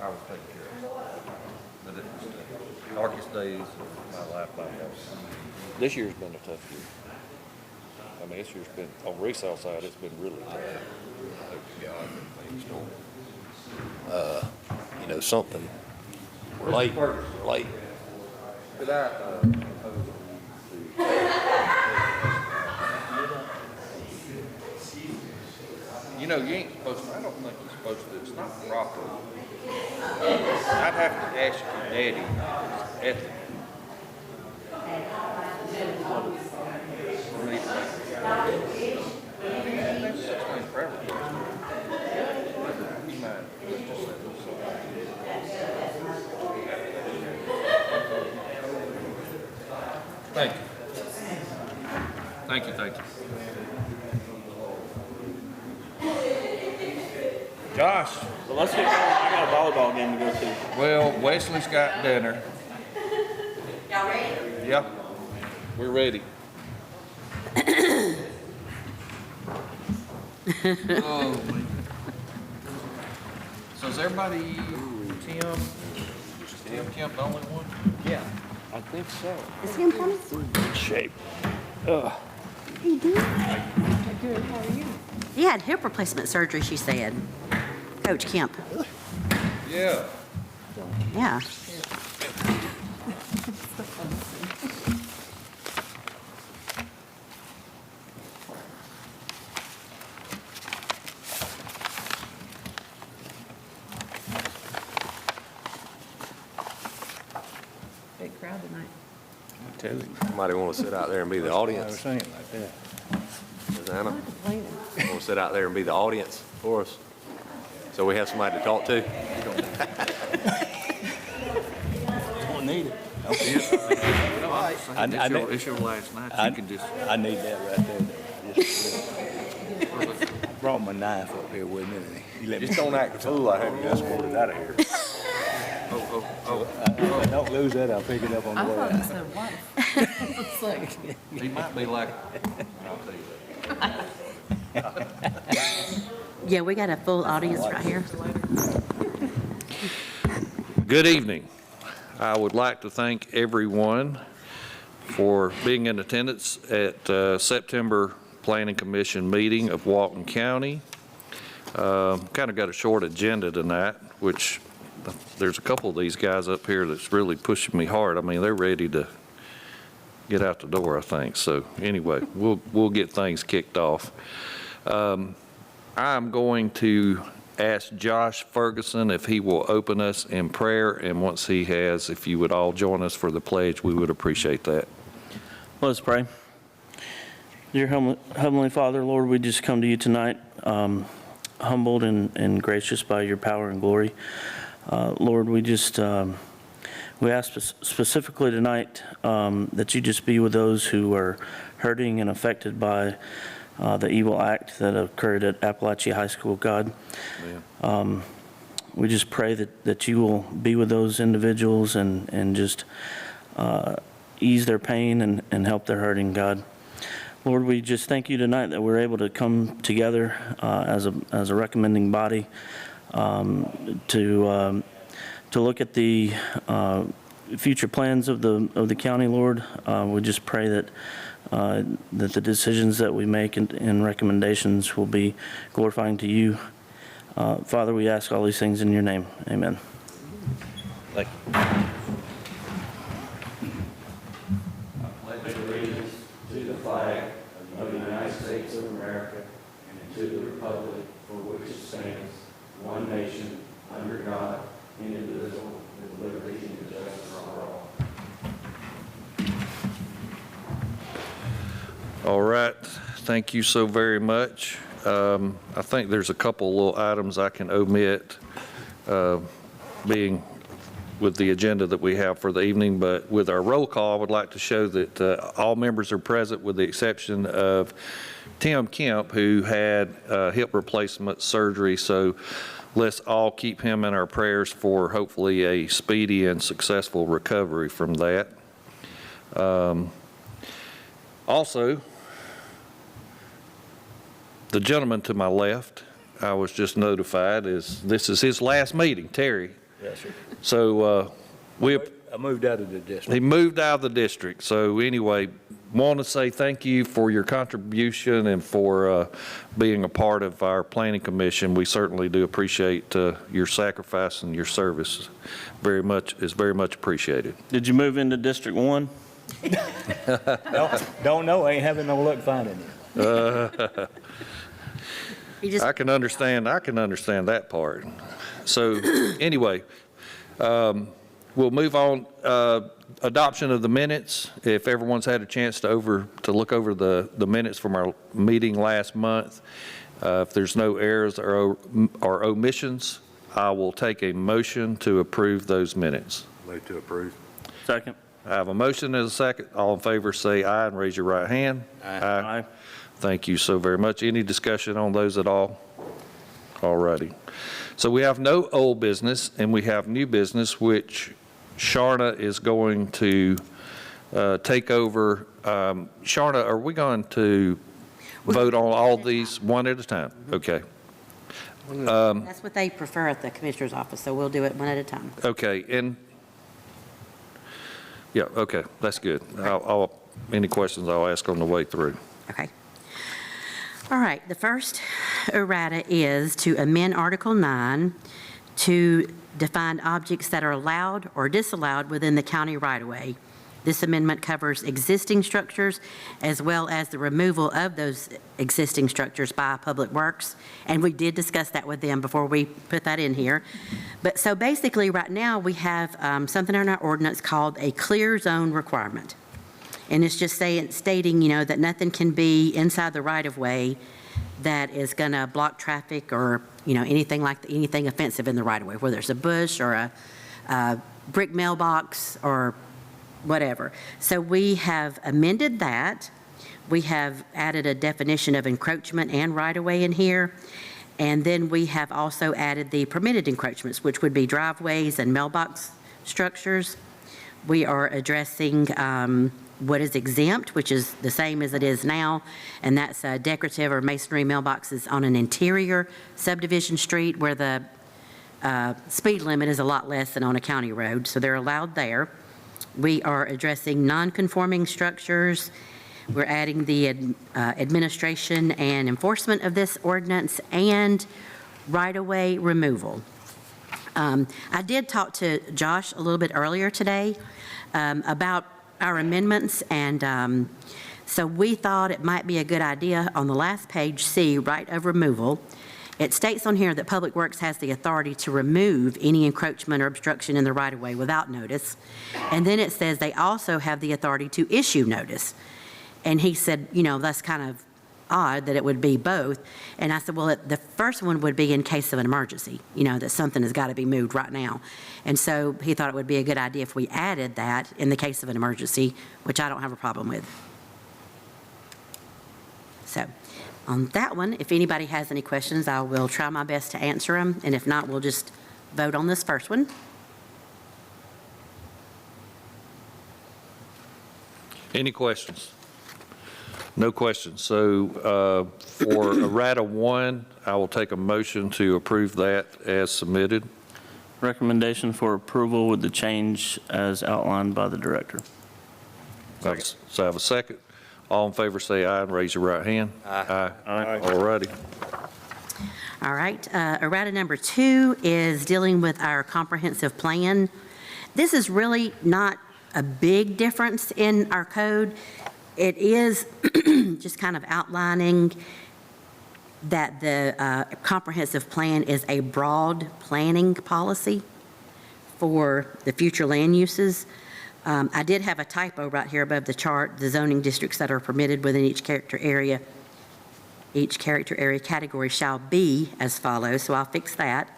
I was taking care of it. But it was the darkest days of my life by far. This year's been a tough year. I mean, this year's been, on resale side, it's been really tough. Hope to God that things don't, something late. But I, you ain't supposed to, I don't think you're supposed to, it's not proper. I'd have to ask your daddy, it's ethical. For me to make that's such a thing for everybody. You mind, let's just say this. Thank you. Thank you, thank you. Josh. Well, let's get going. I got a volleyball game to go to. Well, Wesley's got dinner. Y'all ready? Yeah, we're ready. Oh, man. So is everybody, Tim Kemp the only one? Yeah, I think so. Is Tim coming? Good shape. How you doing? Good. How are you? He had hip replacement surgery, she said. Coach Kemp. Yeah. Yeah. Big crowd tonight. Somebody want to sit out there and be the audience? saying like that. Susanna, want to sit out there and be the audience for us? So we have somebody to talk to? Don't need it. It's your last night. You can just. I need that right there. Just brought my knife up here with me. You let me. Just don't act a fool. I have you escorted out of here. Don't lose that. I'll pick it up on the I way thought out. you said wife. It's like, He might be like, I'll tell you that. Yeah, we got a full audience right here. Good evening. I would like to thank everyone for being in attendance at September Planning Commission meeting of Walton County. Kind of got a short agenda tonight, which there's a couple of these guys up here that's really pushing me hard. I mean, they're ready to get out the door, I think. So anyway, we'll get things kicked off. I'm going to ask Josh Ferguson if he will open us in prayer, and once he has, if you would all join us for the pledge, we would appreciate that. Let's pray. Dear Heavenly Father, Lord, we just come to you tonight, humbled and gracious by your power and glory. Lord, we just we ask specifically tonight that you just be with those who are hurting and affected by the evil act that occurred at Appalachia High School, God. We just pray that you will be with those individuals and just ease their pain and help their hurting, God. Lord, we just thank you tonight that we're able to come together as a recommending body to look at the future plans of the county, Lord. We just pray that the decisions that we make and recommendations will be glorifying to you. Father, we ask all these things in your name. Amen. Thank you. I pledge allegiance to the flag of the United States of America and to the republic for which it stands, one nation, under God, indivisible, with liberty and justice for all. All right, thank you so very much. I think there's a couple little items I can omit, being with the agenda that we have for the evening, but with our roll call, I would like to show that all members are present with the exception of Tim Kemp, who had hip replacement surgery. So let's all keep him in our prayers for hopefully a speedy and successful recovery from that. Also, the gentleman to my left, I was just notified, this is his last meeting. Terry, Yes, sir. So I moved out of the district. he moved out of the district. So anyway, want to say thank you for your contribution and for being a part of our planning commission. We certainly do appreciate your sacrifice and your service. Is very much appreciated. Did you move into District 1? Don't know, ain't having no luck finding it. He just, I can understand that part. So anyway, we'll move on. Adoption of the minutes. If everyone's had a chance to look over the minutes from our meeting last month, if there's no errors or omissions, I will take a motion to approve those minutes. Move to approve. Second. I have a motion and a second. All in favor say aye and raise your right hand. Aye. Thank you so very much. Any discussion on those at all? All righty. So we have no old business and we have new business, which Sharna is going to take over. Sharna, are we going to vote on all these one at a time? Okay. that's what they prefer at the commissioner's office, so we'll do it one at a time. Okay. And yeah, okay, that's good. Any questions I'll ask on the way through. Okay. All right, the first errata is to amend Article 9 to define objects that are allowed or disallowed within the county right-of-way. This amendment covers existing structures as well as the removal of those existing structures by Public Works, and we did discuss that with them before we put that in here. But so basically, right now, we have something in our ordinance called a clear zone requirement. And it's just stating, that nothing can be inside the right-of-way that is going to block traffic or, anything offensive in the right-of-way, whether it's a bush or a brick mailbox or whatever. So we have amended that. We have added a definition of encroachment and right-of-way in here. And then we have also added the permitted encroachments, which would be driveways and mailbox structures. We are addressing what is exempt, which is the same as it is now, and that's decorative or masonry mailboxes on an interior subdivision street where the speed limit is a lot less than on a county road, so they're allowed there. We are addressing non-conforming structures. We're adding the administration and enforcement of this ordinance and right-of-way removal. I did talk to Josh a little bit earlier today about our amendments, and so we thought it might be a good idea on the last page, C, right of removal. It states on here that Public Works has the authority to remove any encroachment or obstruction in the right-of-way without notice. And then it says they also have the authority to issue notice. And he said, that's kind of odd that it would be both. And I said, well, the first one would be in case of an emergency, that something has got to be moved right now. And so he thought it would be a good idea if we added that in the case of an emergency, which I don't have a problem with. So on that one, if anybody has any questions, I will try my best to answer them. And if not, we'll just vote on this first one. Any questions? No questions. So for errata 1, I will take a motion to approve that as submitted. Recommendation for approval with the change as outlined by the director. So I have a second. All in favor say aye and raise your right hand. Aye. Aye. All righty. All right, errata number 2 is dealing with our comprehensive plan. This is really not a big difference in our code. It is just kind of outlining that the comprehensive plan is a broad planning policy for the future land uses. I did have a typo right here above the chart, the zoning districts that are permitted within each character area category shall be as follows, so I'll fix that.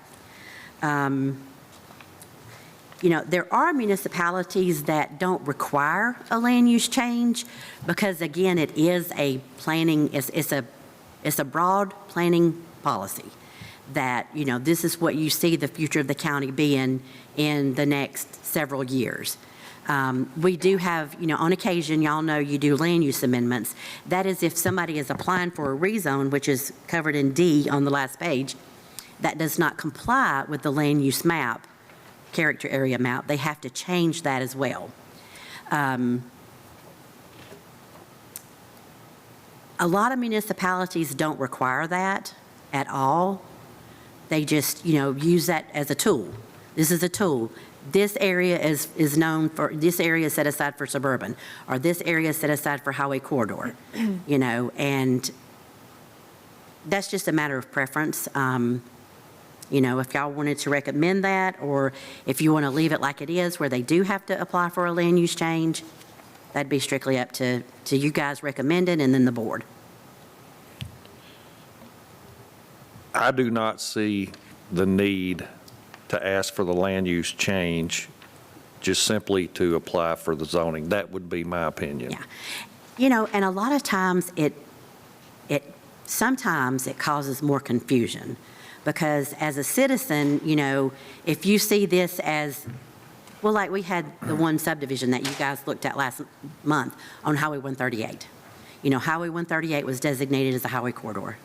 There are municipalities that don't require a land use change because, again, it is a planning, it's a broad planning policy that, this is what you see the future of the county being in the next several years. We do have, on occasion, y'all know you do land use amendments. That is if somebody is applying for a rezone, which is covered in D on the last page, that does not comply with the land use map character area map, they have to change that as well. A lot of municipalities don't require that at all. They just, use that as a tool. This is a tool. This area is known for, this area is set aside for suburban, or this area is set aside for highway corridor, and that's just a matter of preference. If y'all wanted to recommend that, or if you want to leave it like it is, where they do have to apply for a land use change, that'd be strictly up to you guys recommending and then the board. I do not see the need to ask for the land use change just simply to apply for the zoning. That would be my opinion. Yeah. And a lot of times sometimes it causes more confusion, because as a citizen, if you see this as, well, like we had the one subdivision that you guys looked at last month on Highway 138. Highway 138 was designated as a highway corridor.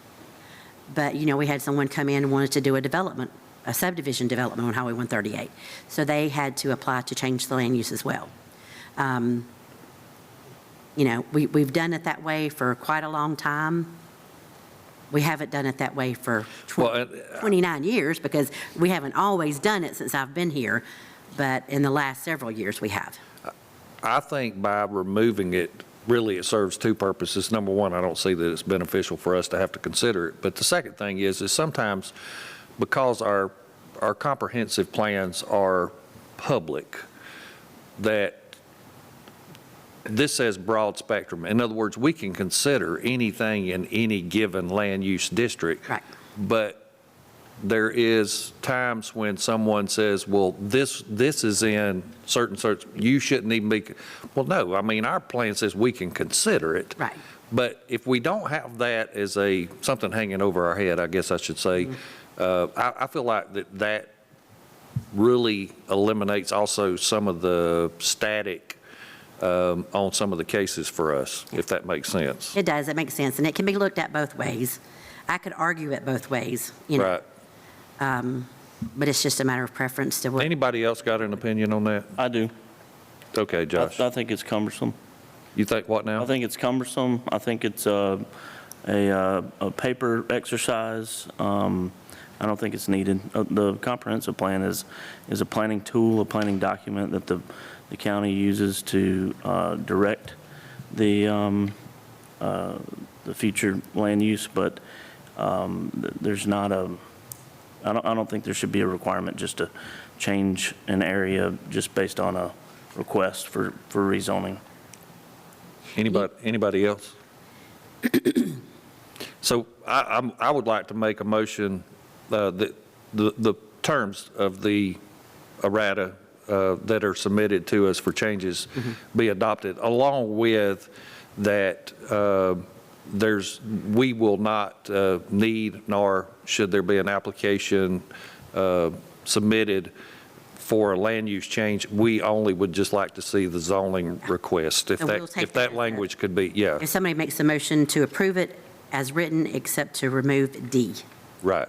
But, we had someone come in and wanted to do a subdivision development on Highway 138. So they had to apply to change the land use as well. We've done it that way for quite a long time. We haven't done it that way for 29 years, because we haven't always done it since I've been here, but in the last several years we have. I think by removing it, really it serves two purposes. Number one, I don't see that it's beneficial for us to have to consider it. But the second thing is sometimes because our comprehensive plans are public, that this says broad spectrum. In other words, we can consider anything in any given land use district. Right. But there is times when someone says, well, this is in certain, you shouldn't even be, well, no, our plan says we can consider it. Right. But if we don't have that as something hanging over our head, I guess I should say, I feel like that really eliminates also some of the static on some of the cases for us, if that makes sense. It does, it makes sense, and it can be looked at both ways. I could argue it both ways, Right. But it's just a matter of preference to what. Anybody else got an opinion on that? I do. Okay, Josh. I think it's cumbersome. You think what now? I think it's cumbersome. I think it's a paper exercise. I don't think it's needed. The comprehensive plan is a planning tool, a planning document that the county uses to direct the future land use, but there's not I don't think there should be a requirement just to change an area just based on a request for rezoning. Anybody else? So I would like to make a motion that the terms of the errata that are submitted to us for changes be adopted, along with that we will not need, nor should there be an application submitted for a land use change. We only would just like to see the zoning request, if And we'll take if that that as language could be, yeah, If somebody makes a motion to approve it as written, except to remove D. right,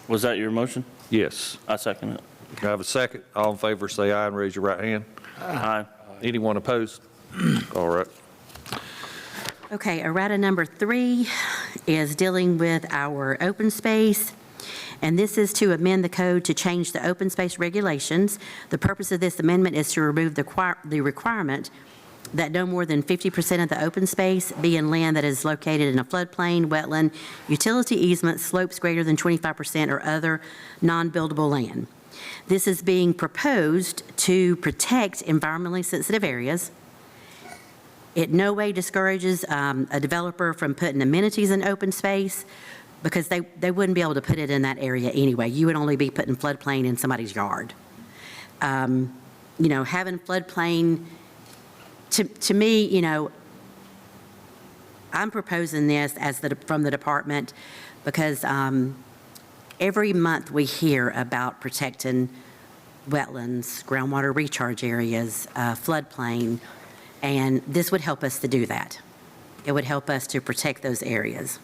Was that your motion? yes. I second it. Do I have a second? All in favor, say aye and raise your right hand. Aye. Anyone opposed? All right. Okay, errata number 3 is dealing with our open space, and this is to amend the code to change the open space regulations. The purpose of this amendment is to remove the requirement that no more than 50% of the open space be in land that is located in a floodplain, wetland, utility easement, slopes greater than 25%, or other non-buildable land. This is being proposed to protect environmentally sensitive areas. It no way discourages a developer from putting amenities in open space, because they wouldn't be able to put it in that area anyway. You would only be putting floodplain in somebody's yard. Having floodplain, to me, I'm proposing this from the department because every month we hear about protecting wetlands, groundwater recharge areas, floodplain, and this would help us to do that. It would help us to protect those areas.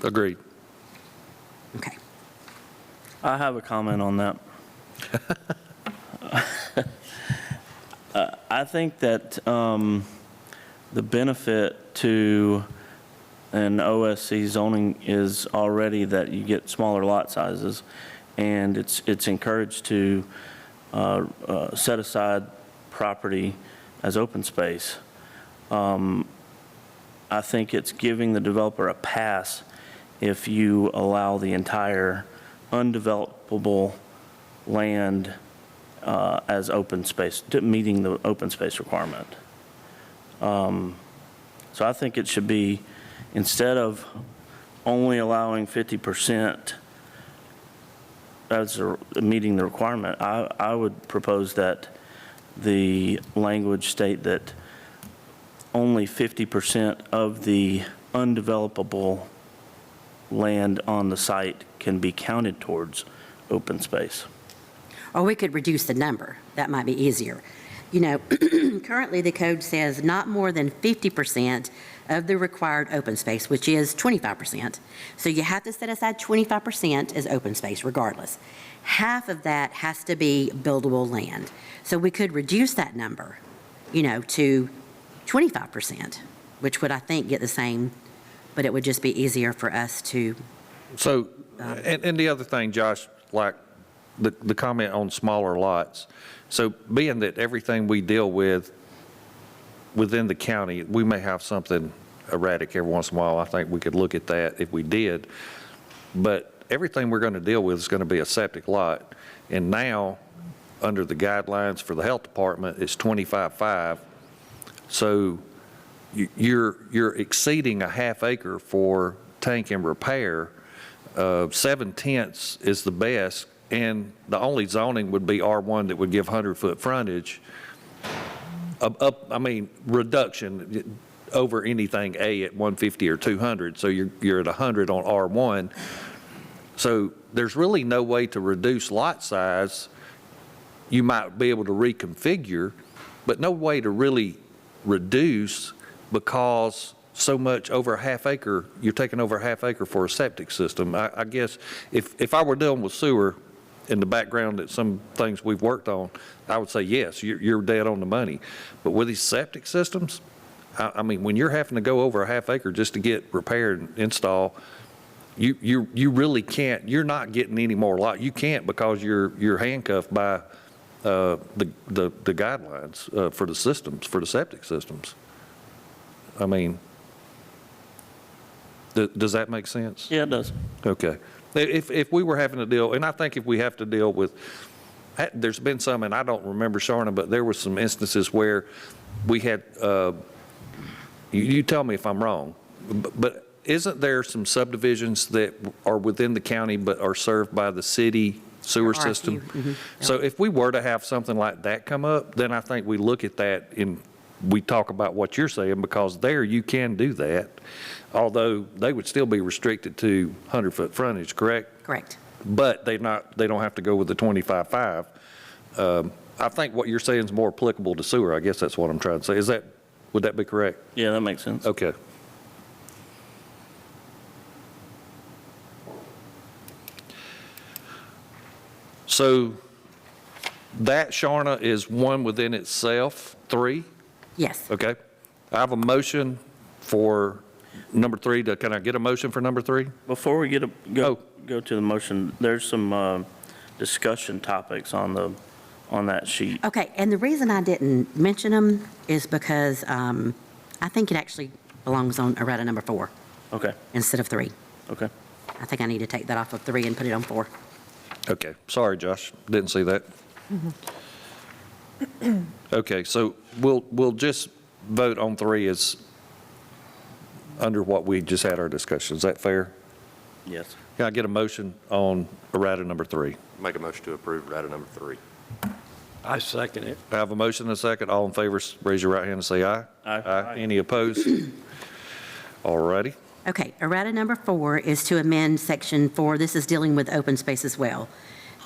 Agreed. Okay. I have a comment on that. I think that the benefit to an OSC zoning is already that you get smaller lot sizes, and it's encouraged to set aside property as open space. I think it's giving the developer a pass if you allow the entire undevelopable land as open space, meeting the open space requirement. So I think it should be, instead of only allowing 50% as meeting the requirement, I would propose that the language state that only 50% of the undevelopable land on the site can be counted towards open space. Or we could reduce the number. That might be easier. You know, currently the code says not more than 50% of the required open space, which is 25%. So you have to set aside 25% as open space regardless. Half of that has to be buildable land. So we could reduce that number, you know, to 25%, which would, I think, get the same, but it would just be easier for us to. So, and the other thing, Josh, like the comment on smaller lots. So being that everything we deal with within the county, we may have something erratic every once in a while. I think we could look at that if we did. But everything we're going to deal with is going to be a septic lot. And now, under the guidelines for the health department, it's 25.5. So you're exceeding a half acre for tank and repair. 7/10 is the best, and the only zoning would be R1 that would give 100-foot frontage. Reduction over anything A at 150 or 200, so you're at 100 on R1. So there's really no way to reduce lot size. You might be able to reconfigure, but no way to really reduce, because so much over a half acre, you're taking over a half acre for a septic system. I guess if I were dealing with sewer in the background at some things we've worked on, I would say, yes, you're dead on the money. But with these septic systems, I mean, when you're having to go over a half acre just to get repaired and install, you really can't, you're not getting any more lot. You can't, because you're handcuffed by the guidelines for the systems, for the septic systems. I mean, does that make sense? Yeah, it does. Okay. If we were having to deal, and I think if we have to deal with, there's been some, and I don't remember, Sharna, but there were some instances where we had, you tell me if I'm wrong, but isn't there some subdivisions that are within the county but are served by the city sewer There are a system? few, mhm. So if we were to have something like that come up, then I think we look at that and we talk about what you're saying, because there you can do that, although they would still be restricted to 100-foot frontage, correct? Correct. But they don't have to go with the 25.5. I think what you're saying is more applicable to sewer. I guess that's what I'm trying to say. Would that be correct? Yeah, that makes sense. Okay. So that, Sharna, is one within itself, 3? Yes. Okay. I have a motion for number 3. Can I get a motion for number 3? Before we Oh. go to the motion, there's some discussion topics on that sheet. Okay, and the reason I didn't mention them is because I think it actually belongs on errata number 4 Okay, instead of 3. okay. I think I need to take that off of 3 and put it on 4. Okay. Sorry, Josh. Didn't see that. Okay, so we'll just vote on 3 as under what we just had our discussion. Is that fair? Yes. Can I get a motion on errata number 3? Make a motion to approve item number 3. I second it. I have a motion and a second. All in favor, raise your right hand and say aye. Aye. Any opposed? All righty. Okay, errata number 4 is to amend section 4, this is dealing with open space as well,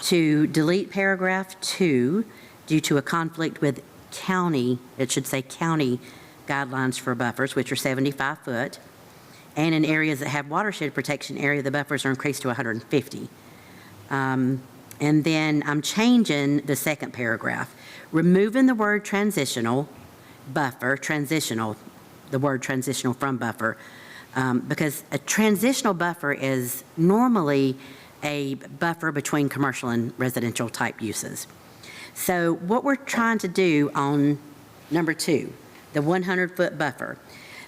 to delete paragraph 2 due to a conflict with county, it should say county guidelines for buffers, which are 75 foot, and in areas that have watershed protection area, the buffers are increased to 150. And then I'm changing the second paragraph, removing the word transitional, buffer, transitional, the word transitional from buffer, because a transitional buffer is normally a buffer between commercial and residential type uses. So what we're trying to do on number 2, the 100-foot buffer.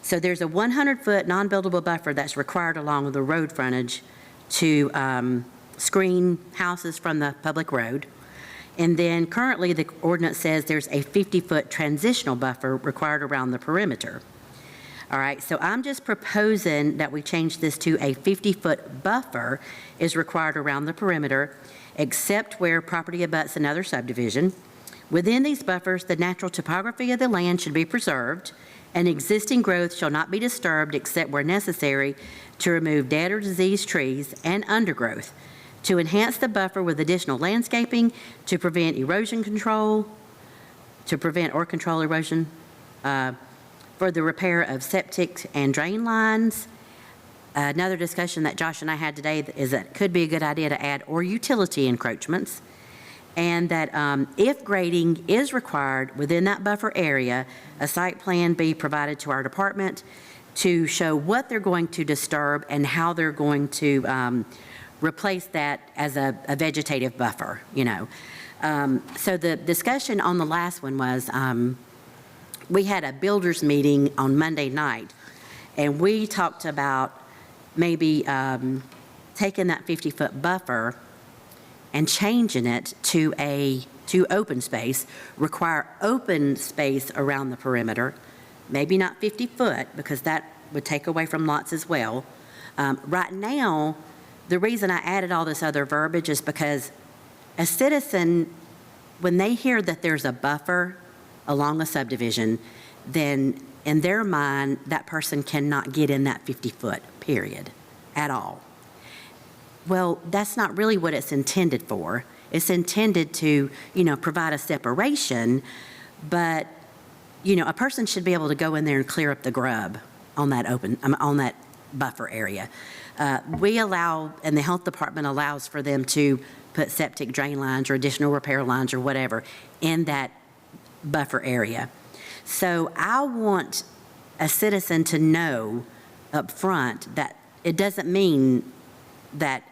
So there's a 100-foot non-buildable buffer that's required along the road frontage to screen houses from the public road. And then currently, the ordinance says there's a 50-foot transitional buffer required around the perimeter. All right, so I'm just proposing that we change this to a 50-foot buffer is required around the perimeter, except where property abuts another subdivision. Within these buffers, the natural topography of the land should be preserved, and existing growth shall not be disturbed except where necessary to remove dead or diseased trees and undergrowth, to enhance the buffer with additional landscaping, to prevent erosion control, to prevent or control erosion, for the repair of septic and drain lines. Another discussion that Josh and I had today is that it could be a good idea to add or utility encroachments, and that if grading is required within that buffer area, a site plan be provided to our department to show what they're going to disturb and how they're going to replace that as a vegetative buffer, you know. So the discussion on the last one was, we had a builders meeting on Monday night, and we talked about maybe taking that 50-foot buffer and changing it to open space, require open space around the perimeter, maybe not 50 foot, because that would take away from lots as well. Right now, the reason I added all this other verbiage is because a citizen, when they hear that there's a buffer along a subdivision, then in their mind, that person cannot get in that 50-foot period at all. Well, that's not really what it's intended for. It's intended to, you know, provide a separation, but, you know, a person should be able to go in there and clear up the grub on that on that buffer area. We allow, and the health department allows for them to put septic drain lines or additional repair lines or whatever in that buffer area. So I want a citizen to know up front that it doesn't mean that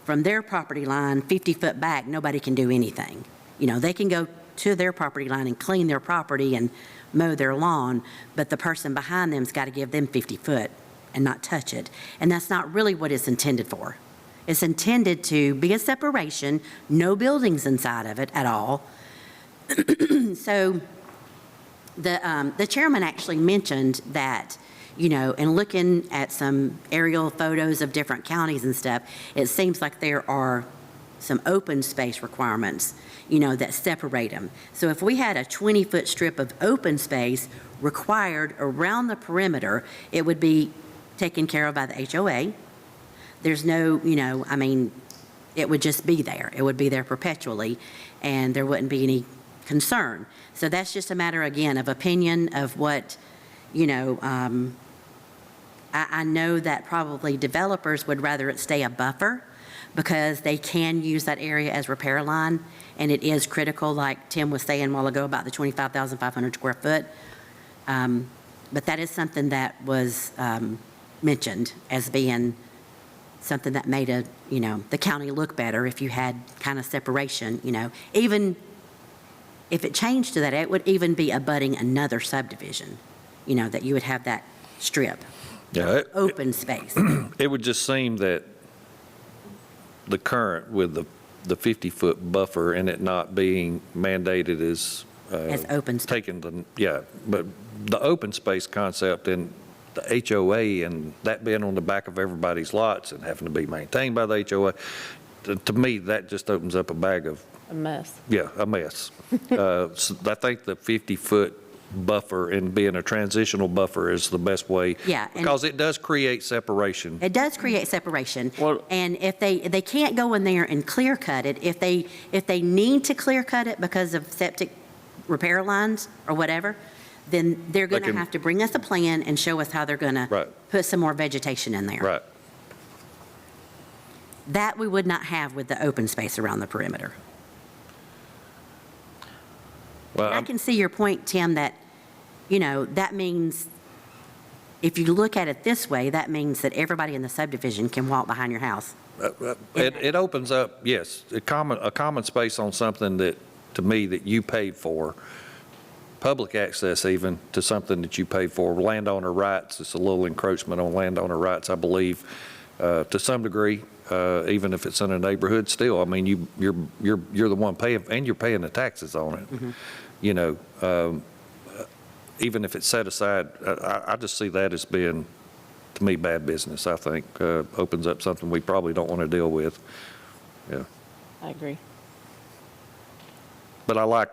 from their property line, 50 foot back, nobody can do anything. You know, they can go to their property line and clean their property and mow their lawn, but the person behind them's got to give them 50 foot and not touch it. And that's not really what it's intended for. It's intended to be a separation, no buildings inside of it at all. So the chairman actually mentioned that, you know, and looking at some aerial photos of different counties and stuff, it seems like there are some open space requirements, you know, that separate them. So if we had a 20-foot strip of open space required around the perimeter, it would be taken care of by the HOA. There's no, you know, I mean, it would just be there. It would be there perpetually, and there wouldn't be any concern. So that's just a matter, again, of opinion of what, you know, I know that probably developers would rather it stay a buffer because they can use that area as repair line, and it is critical, like Tim was saying a while ago about the 25,500 square foot. But that is something that was mentioned as being something that made you know, the county look better if you had kind of separation, you know. Even if it changed to that, it would even be abutting another subdivision, you know, that you would have that strip. Yeah, Open space. it would just seem that the current with the 50-foot buffer and it not being mandated as Open space. taking the, yeah, but the open space concept and the HOA and that being on the back of everybody's lots and having to be maintained by the HOA, to me, that just opens up a bag of, A mess. yeah, a mess. So I think the 50-foot buffer and being a transitional buffer is the best way. Yeah, and- Because it does create separation. It does create separation. Well- And if they can't go in there and clear cut it, if they need to clear cut it because of septic repair lines or whatever, then they're going to can- have to bring us a plan and show us how they're going to Right. put some more vegetation in there. Right. That we would not have with the open space around the perimeter. Well, I can see your point, Tim, that, that means, if you look at it this way, that means that everybody in the subdivision can walk behind your house. it opens up, yes, a common space on something that, to me, that you paid for, public access even to something that you paid for, landowner rights, it's a little encroachment on landowner rights, I believe, to some degree, even if it's in a neighborhood still. I mean, you're the one paying, and you're paying the taxes on it. Even if it's set aside, I just see that as being, to me, bad business, I think. Opens up something we probably don't want to deal with. Yeah. I agree. But I like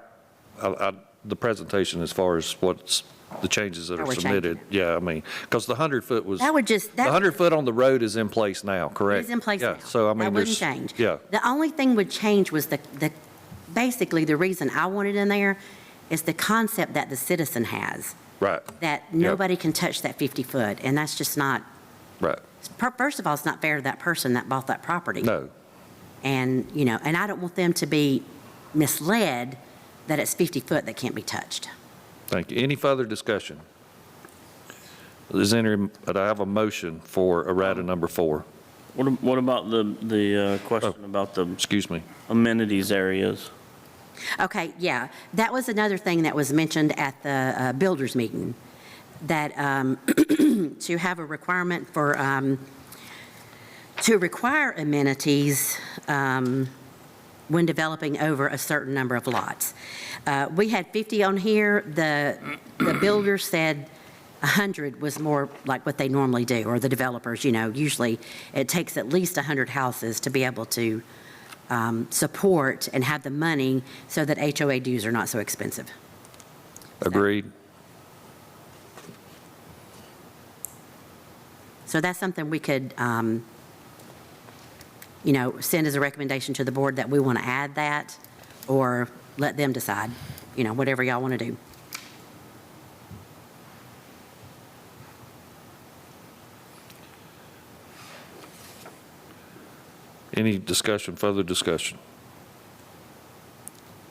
the presentation as far as what's the changes that How are we're submitted. changing Yeah, I mean, because the 100-foot was, That would just, the 100-foot on the road is in place now, correct? It's in place now. Yeah, so I mean, That wouldn't there's, change. yeah, The only thing would change was basically the reason I wanted in there is the concept that the citizen has, right, that nobody can touch that 50-foot, and that's just not, right. first of all, it's not fair to that person that bought that property. No, And, and I don't want them to be misled that it's 50 foot that can't be touched. thank you. Any further discussion? I have a motion for errata number 4. What about the question about the Excuse me. amenities areas? Okay, yeah, that was another thing that was mentioned at the builders meeting, that to have a requirement for, to require amenities when developing over a certain number of lots. We had 50 on here. The builder said 100 was more like what they normally do, or the developers, usually it takes at least 100 houses to be able to support and have the money so that HOA dues are not so expensive. Agreed. So that's something we could, send as a recommendation to the board that we want to add that, or let them decide, whatever y'all want to do. Any discussion, further discussion?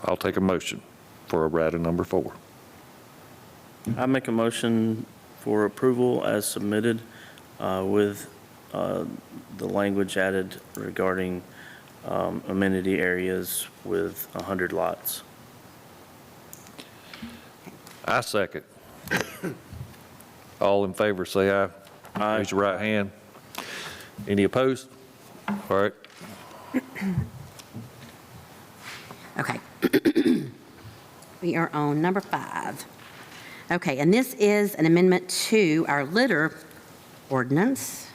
I'll take a motion for errata number 4. I make a motion for approval as submitted with the language added regarding amenity areas with 100 lots. I second. All in favor, say aye. Aye. Raise your right hand. Any opposed? All right. Okay. We are on number 5. Okay, and this is an amendment to our litter ordinance.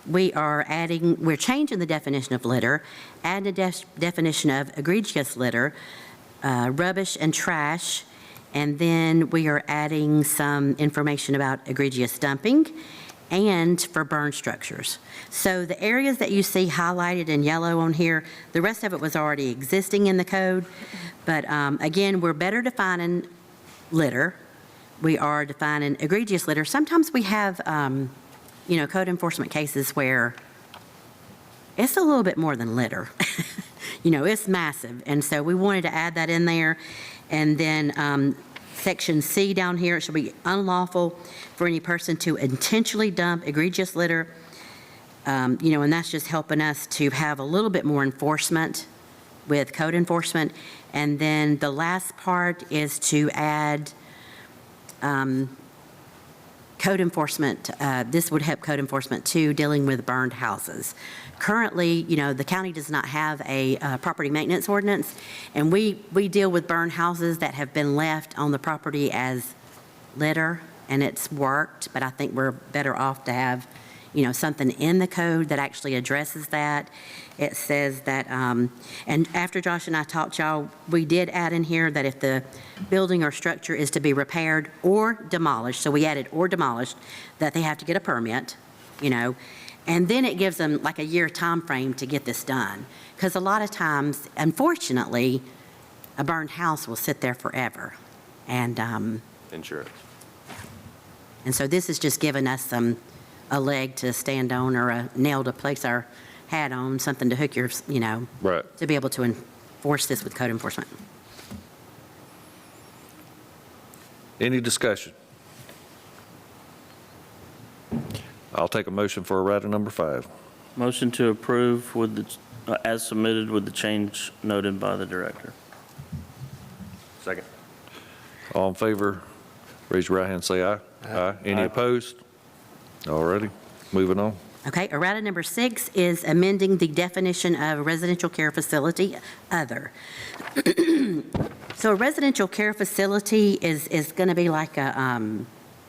We're changing the definition of litter, adding a definition of egregious litter, rubbish and trash, and then we are adding some information about egregious dumping and for burn structures. So the areas that you see highlighted in yellow on here, the rest of it was already existing in the code. But again, we're better defining litter. We are defining egregious litter. Sometimes we have, code enforcement cases where it's a little bit more than litter. It's massive. And so we wanted to add that in there. And then Section C down here, it shall be unlawful for any person to intentionally dump egregious litter. And that's just helping us to have a little bit more enforcement with code enforcement. And then the last part is to add code enforcement. This would help code enforcement too, dealing with burned houses. Currently, the county does not have a property maintenance ordinance, and we deal with burned houses that have been left on the property as litter, and it's worked, but I think we're better off to have, something in the code that actually addresses that. It says that, and after Josh and I talked, y'all, we did add in here that if the building or structure is to be repaired or demolished, so we added or demolished, that they have to get a permit, and then it gives them like a year time frame to get this done. Because a lot of times, unfortunately, a burned house will sit there forever. And Insurance. so this is just giving us some a leg to stand on or a nail to place our hat on, something to hook your, Right. to be able to enforce this with code enforcement. Any discussion? I'll take a motion for errata number 5. Motion to approve with the, as submitted with the change noted by the director. Second. All in favor, raise your right hand, say aye. Aye. Any opposed? All righty, moving on. Okay, errata number 6 is amending the definition of residential care facility, other. So a residential care facility is going to be like a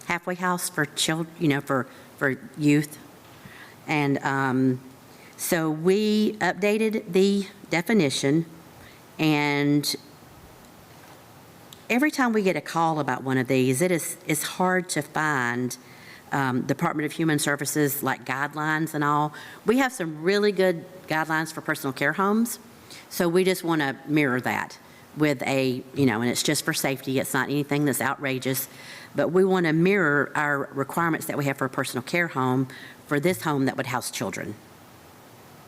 halfway house for children, for youth. And so we updated the definition, and every time we get a call about one of these, it's hard to find Department of Human Services, like guidelines and all. We have some really good guidelines for personal care homes, so we just want to mirror that with and it's just for safety. It's not anything that's outrageous, but we want to mirror our requirements that we have for a personal care home for this home that would house children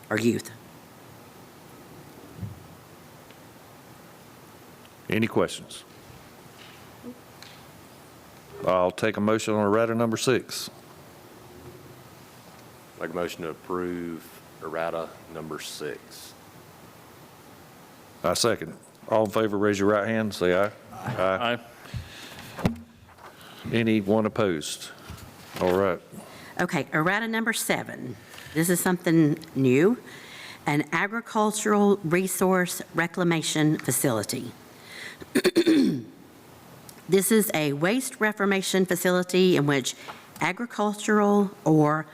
or youth. Any questions? I'll take a motion on errata number 6. Make a motion to approve errata number 6. I second it. All in favor, raise your right hand, say aye. Aye. Anyone opposed? All right. Okay, errata number 7. This is something new, an agricultural resource reclamation facility. This is a waste reformation facility in which agricultural or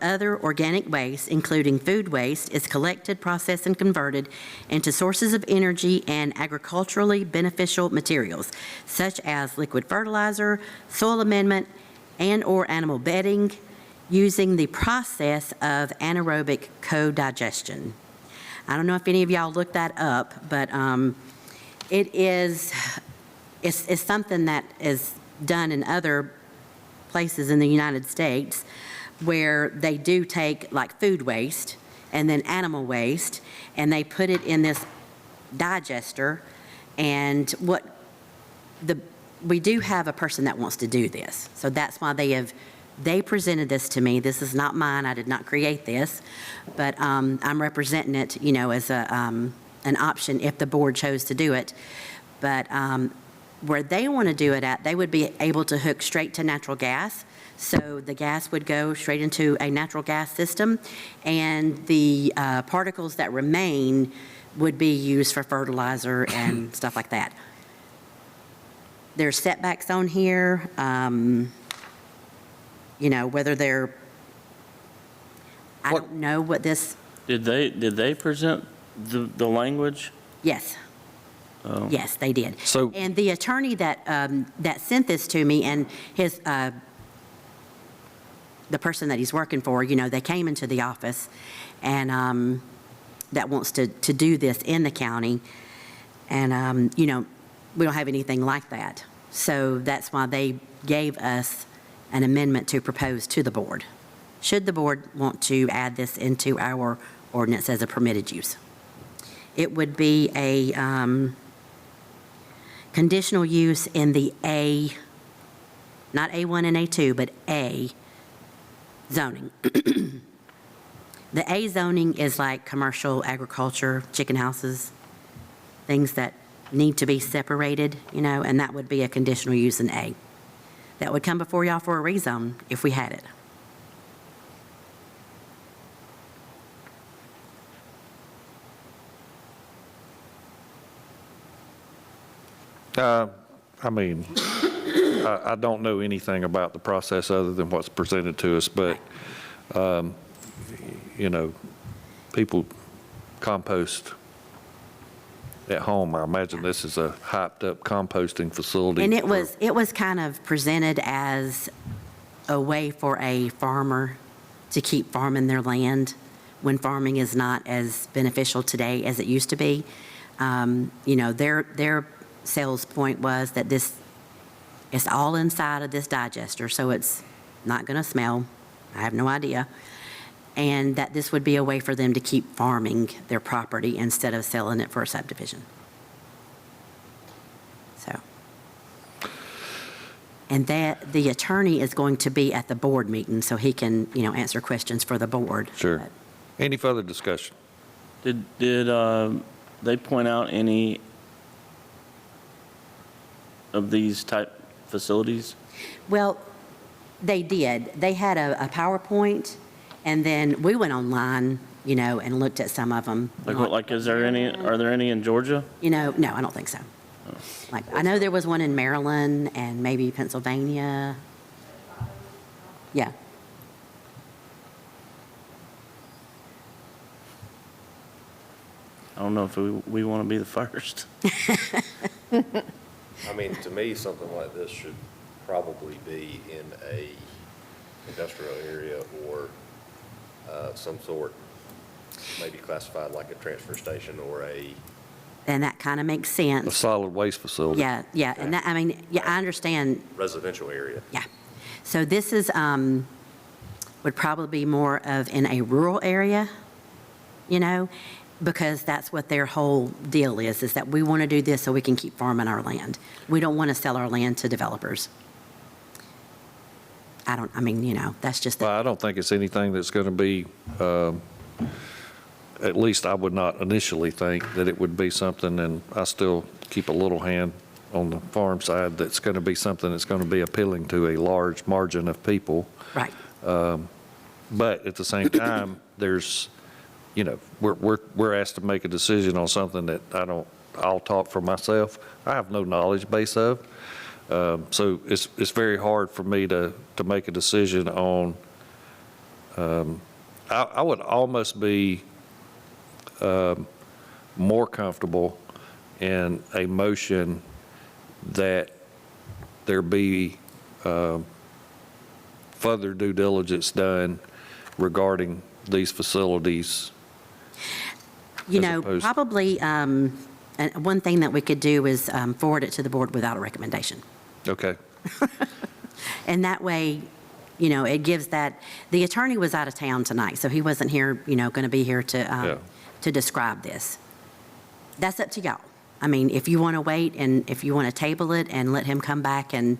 other organic waste, including food waste, is collected, processed, and converted into sources of energy and agriculturally beneficial materials, such as liquid fertilizer, soil amendment, and/or animal bedding, using the process of anaerobic co-digestion. I don't know if any of y'all looked that up, but it's something that is done in other places in the United States, where they do take like food waste and then animal waste, and they put it in this digester. And we do have a person that wants to do this, so that's why they presented this to me. This is not mine. I did not create this, but I'm representing it, as an option if the board chose to do it. But where they want to do it at, they would be able to hook straight to natural gas. So the gas would go straight into a natural gas system, and the particles that remain would be used for fertilizer and stuff like that. There's setbacks on here, whether they're, I don't know what this, Did they present the language? yes. Oh. Yes, they did. So- And the attorney that sent this to me, and his, the person that he's working for, they came into the office, and that wants to do this in the county. And, we don't have anything like that. So that's why they gave us an amendment to propose to the board, should the board want to add this into our ordinance as a permitted use. It would be a conditional use in the A, not A1 and A2, but A zoning. The A zoning is like commercial, agriculture, chicken houses, things that need to be separated, and that would be a conditional use in A. That would come before y'all for a rezone if we had it. I don't know anything about the process other than what's presented to us, but, people compost at home. I imagine this is a hyped-up composting facility. And it was kind of presented as a way for a farmer to keep farming their land when farming is not as beneficial today as it used to be. Their sales point was that it's all inside of this digester, so it's not going to smell. I have no idea. And that this would be a way for them to keep farming their property instead of selling it for a subdivision. So. And that, the attorney is going to be at the board meeting, so he can, answer questions for the board. Sure. But Any further discussion? Did they point out any of these type facilities? Well, they did. They had a PowerPoint, and then we went online, and looked at some of them. Like, are there any in Georgia? No, I don't think so. Like, I know there was one in Maryland and maybe Pennsylvania. Yeah. I don't know if we want to be the first. I mean, to me, something like this should probably be in a industrial area or some sort, maybe classified like a transfer station or a And that kind of makes A sense. solid waste facility. Yeah, and that, I understand, residential area. yeah. So this is, would probably be more of in a rural area, because that's what their whole deal is that we want to do this so we can keep farming our land. We don't want to sell our land to developers. That's just, Well, I don't think it's anything that's going to be, at least I would not initially think that it would be something, and I still keep a little hand on the farm side, that's going to be something that's going to be appealing to a large margin of people. right. But at the same time, there's, we're asked to make a decision on something that I'll talk for myself. I have no knowledge base of. So it's very hard for me to make a decision on, I would almost be more comfortable in a motion that there be further due diligence done regarding these facilities. as opposed- Probably, and one thing that we could do is forward it to the board without a recommendation. Okay, And that way, it gives that, the attorney was out of town tonight, so he wasn't here, going to be here to describe this. That's up to y'all. If you want to wait and if you want to table it and let him come back and,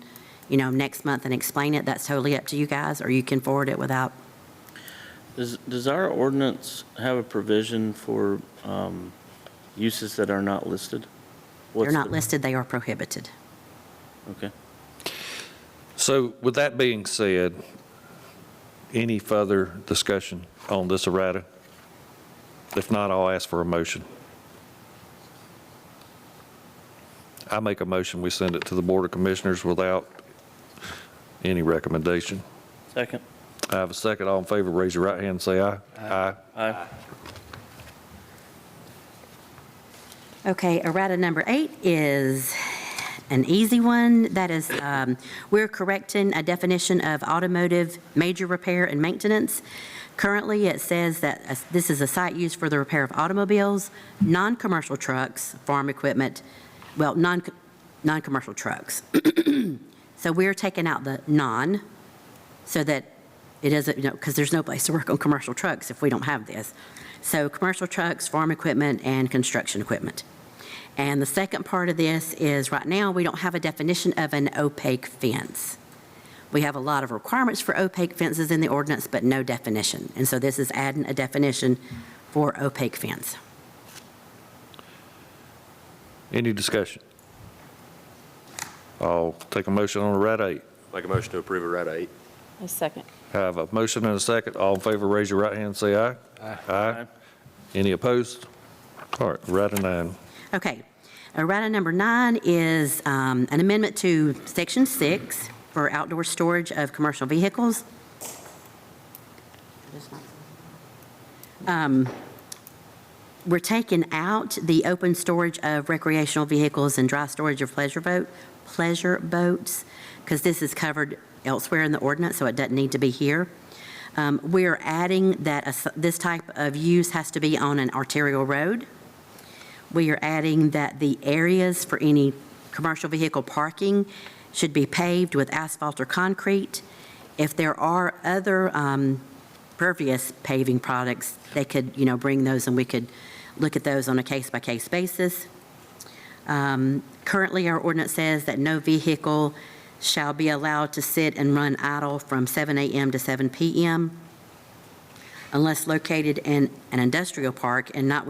next month and explain it, that's totally up to you guys, or you can forward it without. Does our ordinance have a provision for uses that are not listed? They're not listed, they are prohibited. Okay. so with that being said, any further discussion on this errata? If not, I'll ask for a motion. I make a motion, we send it to the Board of Commissioners without any recommendation. Second. I have a second. All in favor, raise your right hand and say aye. Aye. Aye. Okay, errata number 8 is an easy one. That is, we're correcting a definition of automotive major repair and maintenance. Currently, it says that this is a site used for the repair of automobiles, non-commercial trucks, farm equipment, well, non-commercial trucks. So we're taking out the non, so that it doesn't, because there's no place to work on commercial trucks if we don't have this. So commercial trucks, farm equipment, and construction equipment. And the second part of this is, right now, we don't have a definition of an opaque fence. We have a lot of requirements for opaque fences in the ordinance, but no definition. And so this is adding a definition for opaque fence. Any discussion? I'll take a motion on errata 8. Make a motion to approve errata 8. A second. Have a motion and a second. All in favor, raise your right hand and say aye. Aye. Any opposed? All right, errata 9. Okay, errata number 9 is an amendment to Section 6 for outdoor storage of commercial vehicles. We're taking out the open storage of recreational vehicles and dry storage of pleasure boats, because this is covered elsewhere in the ordinance, so it doesn't need to be here. We're adding that this type of use has to be on an arterial road. We are adding that the areas for any commercial vehicle parking should be paved with asphalt or concrete, If there are other pervious paving products, they could, bring those and we could look at those on a case-by-case basis. Currently, our ordinance says that no vehicle shall be allowed to sit and run idle from 7 a.m. to 7 p.m. unless located in an industrial park and not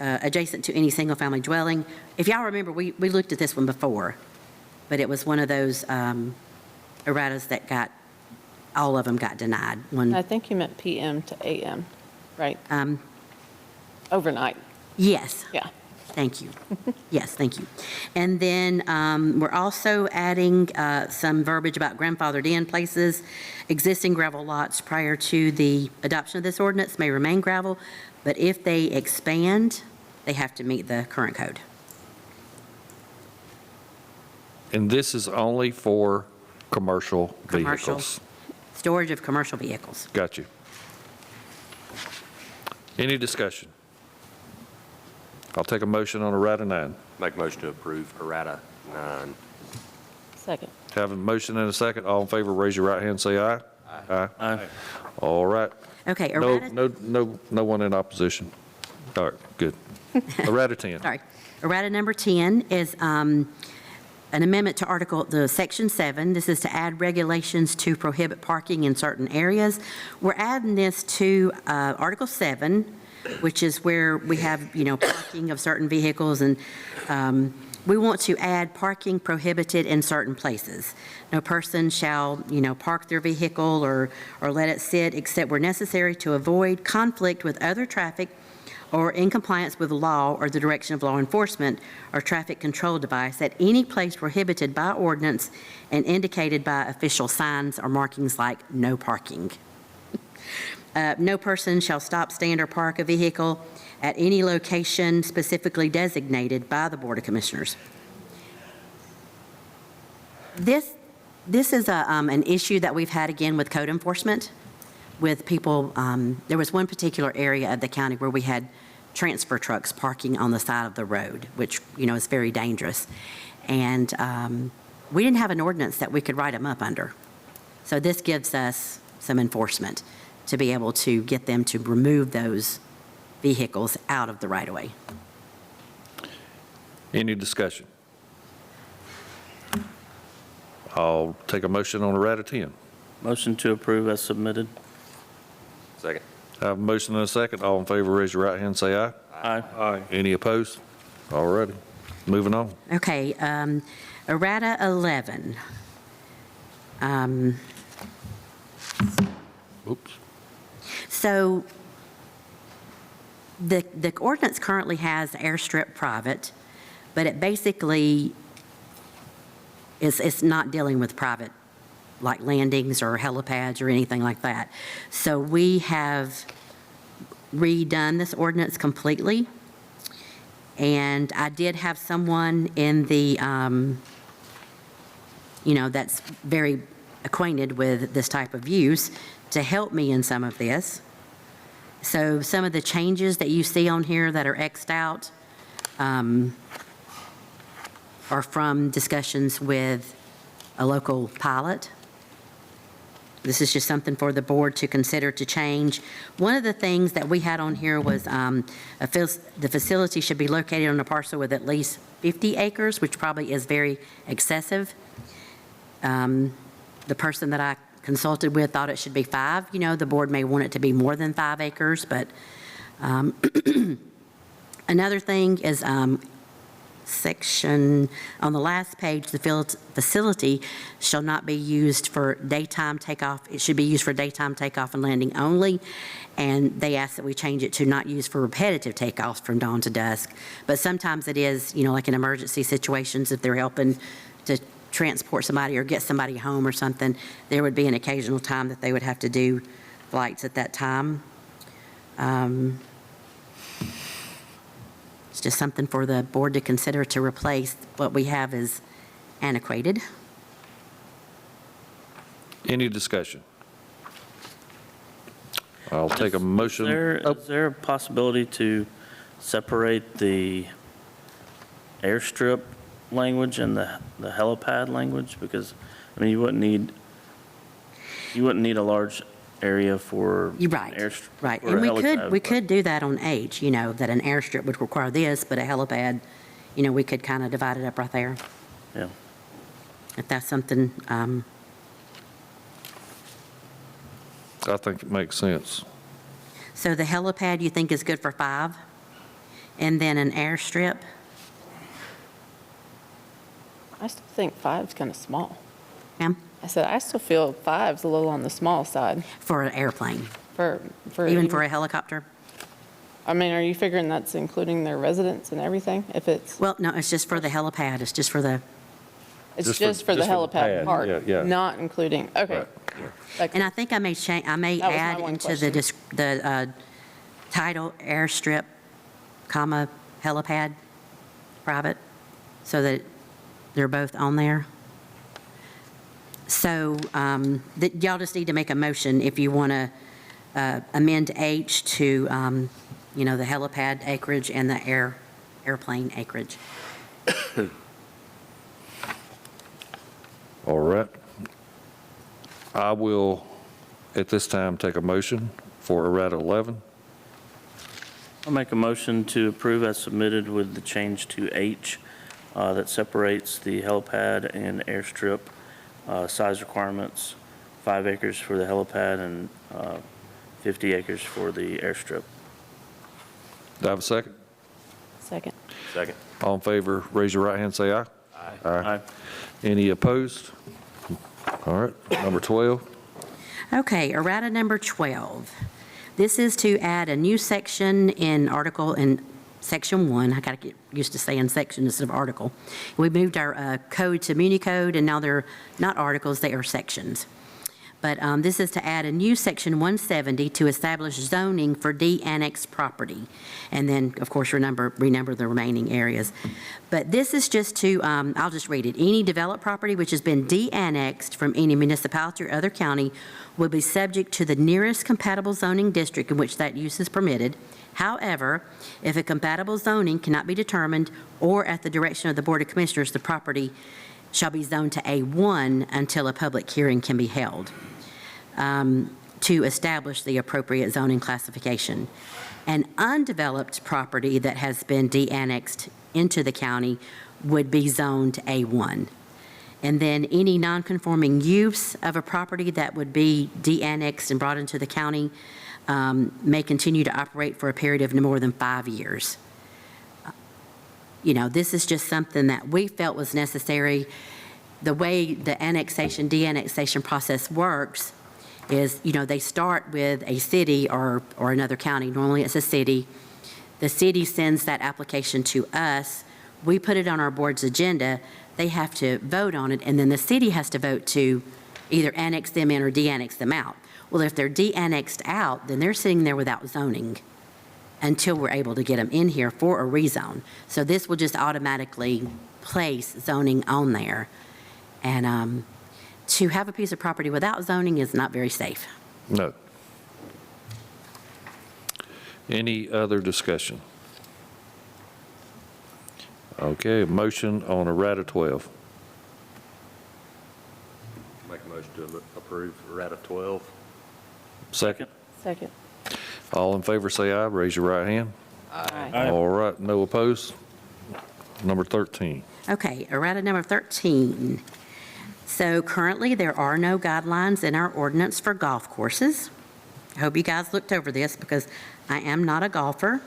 adjacent to any single-family dwelling. If y'all remember, we looked at this one before, but it was one of those erratas that all of them got denied. I think you meant PM to AM, right? Overnight, Yes. yeah. Thank you. Yes, thank you. And then we're also adding some verbiage about grandfathered in places. Existing gravel lots prior to the adoption of this ordinance may remain gravel, but if they expand, they have to meet the current code. And this is only for commercial Commercial. vehicles. Storage of commercial vehicles. Got you. Any discussion? I'll take a motion on errata 9. Make a motion to approve errata 9. Second. Have a motion and a second. All in favor, raise your right hand, say aye. Aye. Aye. All right. Okay, No, errata. no one in opposition. All right, good. Errata 10. Sorry. Errata number 10 is an amendment to Section 7. This is to add regulations to prohibit parking in certain areas. We're adding this to Article 7, which is where we have, parking of certain vehicles, and we want to add parking prohibited in certain places. No person shall, park their vehicle or let it sit except where necessary to avoid conflict with other traffic or in compliance with the law or the direction of law enforcement or traffic control device at any place prohibited by ordinance and indicated by official signs or markings like no parking. No person shall stop, stand, or park a vehicle at any location specifically designated by the Board of Commissioners. This is an issue that we've had again with code enforcement, with people. There was one particular area of the county where we had transfer trucks parking on the side of the road, which, is very dangerous. And we didn't have an ordinance that we could write them up under. So this gives us some enforcement to be able to get them to remove those vehicles out of the right-of-way. Any discussion? I'll take a motion on errata 10. Motion to approve as submitted. Second. I have a motion and a second. All in favor, raise your right hand, say aye. Aye. Aye. Any opposed? All righty. Moving on. Okay, errata 11. Oops. So the ordinance currently has airstrip private, but it basically it's not dealing with private, like landings or helipads or anything like that. So we have redone this ordinance completely. And I did have someone in the, that's very acquainted with this type of use to help me in some of this. So some of the changes that you see on here that are X'd out are from discussions with a local pilot. This is just something for the board to consider to change. One of the things that we had on here was the facility should be located on a parcel with at least 50 acres, which probably is very excessive. The person that I consulted with thought it should be 5. The board may want it to be more than 5 acres, but another thing is section on the last page, the facility shall not be used for daytime takeoff. It should be used for daytime takeoff and landing only. And they ask that we change it to not used for repetitive takeoffs from dawn to dusk. But sometimes it is, like in emergency situations, if they're helping to transport somebody or get somebody home or something, there would be an occasional time that they would have to do flights at that time. It's just something for the board to consider to replace what we have is antiquated. Any discussion? I'll take a motion. Is there a possibility to separate the airstrip language and the helipad language? Because, you wouldn't need You wouldn't need a large area for. You're right, an right. for a And helipad, we but- could do that on H, you know, that an airstrip would require this, but a helipad, you know, we could kind of divide it up right there, Yeah. if that's something, I think it makes sense. so the helipad you think is good for 5? And then an airstrip? I still think 5's kind of small. Ma'am? I said, I still feel 5's a little on the small side For an airplane, for. even for a helicopter? I mean, are you figuring that's including their residents and everything? If it's, Well, no, it's just for the helipad, it's just for the, it's just for the just for the helipad pad, part, yeah. not including, okay. Right. Like- and I think I may change, I may That was my add one into the, question. the title airstrip, comma, helipad, private, so that they're both on there. So y'all just need to make a motion if you want to amend H to, you know, the helipad acreage and the airplane acreage. All right. I will, at this time, take a motion for errata 11. I'll make a motion to approve as submitted with the change to H that separates the helipad and airstrip size requirements, 5 acres for the helipad and 50 acres for the airstrip. Do I have a second? Second. Second. All in favor, raise your right hand, say aye. Aye. Any opposed? All right, number 12. Okay, errata number 12. This is to add a new section in Section 1. I got to get used to saying section instead of article. We moved our code to Municode, and now they're not articles, they are sections. But this is to add a new Section 170 to establish zoning for de-annexed property. And then, of course, renumber the remaining areas. But this is just to, I'll just read it. Any developed property which has been de-annexed from any municipality or other county will be subject to the nearest compatible zoning district in which that use is permitted. However, if a compatible zoning cannot be determined, or at the direction of the Board of Commissioners, the property shall be zoned to A1 until a public hearing can be held to establish the appropriate zoning classification. An undeveloped property that has been de-annexed into the county would be zoned A1. And then any nonconforming use of a property that would be de-annexed and brought into the county may continue to operate for a period of no more than 5 years. You know, this is just something that we felt was necessary. The way the annexation, de-annexation process works is, you know, they start with a city or another county. Normally it's a city. The city sends that application to us. We put it on our board's agenda. They have to vote on it, and then the city has to vote to either annex them in or de-annex them out. Well, if they're de-annexed out, then they're sitting there without zoning until we're able to get them in here for a rezone. So this will just automatically place zoning on there. And to have a piece of property without zoning is not very safe. No. Any other discussion? Okay, motion on errata 12. Make a motion to approve errata 12. Second. Second. All in favor, say aye. Raise your right hand. Aye. All right, no opposed. Number 13. Okay, errata number 13. So currently, there are no guidelines in our ordinance for golf courses. I hope you guys looked over this because I am not a golfer.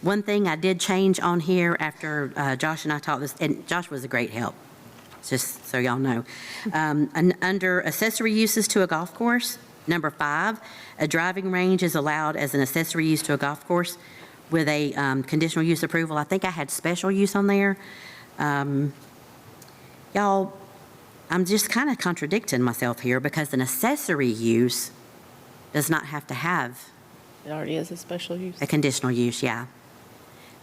One thing I did change on here after Josh and I talked this, and Josh was a great help, just so y'all know. Under accessory uses to a golf course, number 5, a driving range is allowed as an accessory use to a golf course with a conditional use approval. I think I had special use on there. Y'all, I'm just kind of contradicting myself here because an accessory use does not have to have It already is a special use. a conditional use, yeah.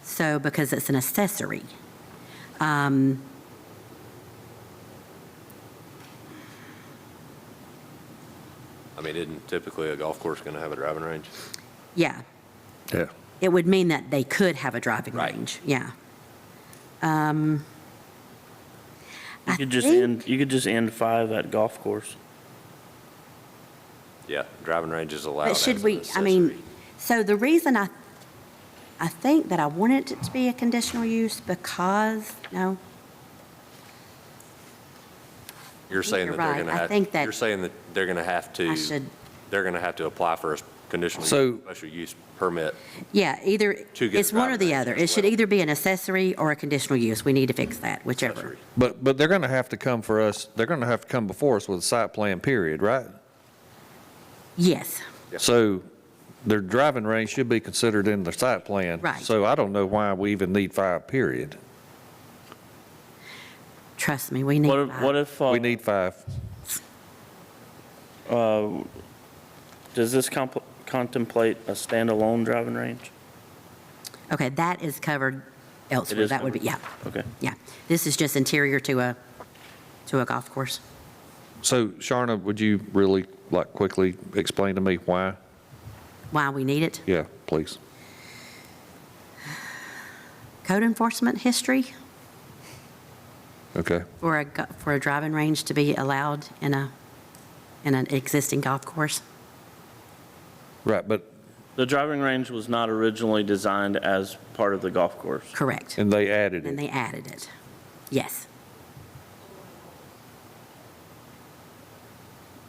So, because it's an accessory. I mean, isn't typically a golf course going to have a driving range? Yeah, Yeah. it would mean that they could have a driving Right. range, yeah. You could just think- end, you could just end 5 at golf course. Yeah, driving range is allowed But as should an we, I mean, accessory. so the reason I think that I wanted it to be a conditional use because, no, You're saying you're that they're right. going to I have, think that you're saying that they're going to have to, I should, they're going to have to apply for a conditional So- use, special use permit. yeah, either, To get it's one or driving the range other. as It should well. either be an accessory or a conditional use. We need to fix that, whichever. Accessory. But they're going to have to come for us, they're going to have to come before us with a site plan, period, right? Yes, Yeah. So their driving range should be considered in the site plan. Right. So I don't know why we even need 5, period. trust me, we need What if, that. what if, We need 5. does this contemplate a standalone driving range? Okay, that is covered elsewhere. is That would be, yeah, Okay. yeah. This is just interior to a golf course. So Sharna, would you really, like, quickly explain to me why? Why we need it? Yeah, please. Code enforcement history Okay. for a driving range to be allowed in an existing golf course. Right, but, The driving range was not originally designed as part of the golf course. Correct. and they added And it. they added it. Yes.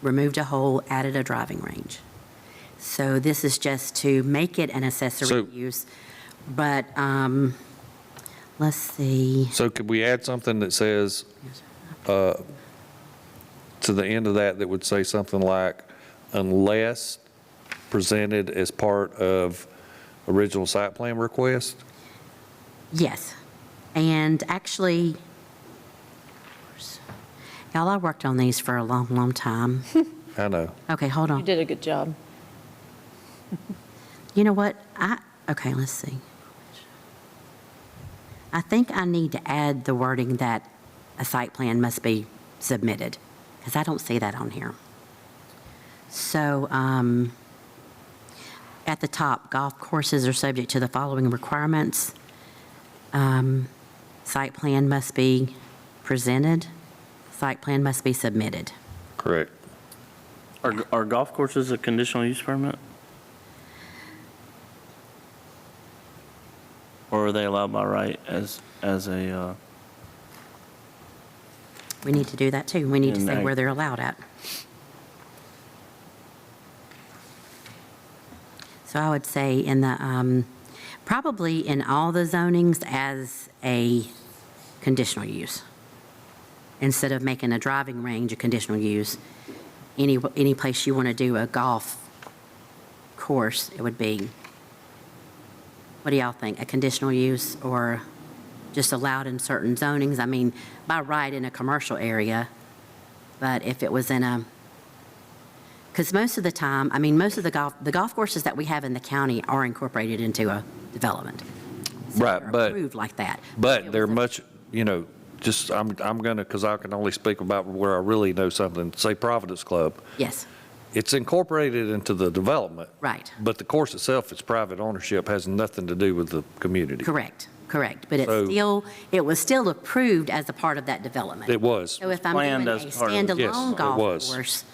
Removed a hole, added a driving range. So this is just to make it an accessory So- use. But, let's see. So could we add something that says, to the end of that would say something like, unless presented as part of original site plan request? Yes. And actually, y'all, I worked on these for a long, long time. I know. Okay, hold You on. did a good job. You know what? Okay, let's see. I think I need to add the wording that a site plan must be submitted, because I don't see that on here. So, at the top, golf courses are subject to the following requirements. Site plan must be presented, site plan must be submitted. Correct. Are golf courses a conditional use permit? Or are they allowed by right as a, We need to do that too. We need to And say I- where they're allowed at. So I would say in the, probably in all the zonings as a conditional use. Instead of making a driving range a conditional use, any place you want to do a golf course, it would be, what do y'all think, a conditional use or just allowed in certain zonings? I mean, by right in a commercial area, but if it was in a, because most of the time, I mean, most of the golf courses that we have in the county are incorporated into a development. So Right, they're but- approved like that. But It they're was a- much, just, I'm going to, because I can only speak about where I really know something, say Providence Club. Yes, It's incorporated into the development. right, But the course itself, it's private ownership, has nothing to do with the community. correct. But So- it was still approved as a part of that development. It was. So if I'm doing Planned a as part of it. Yes, standalone it golf was. course,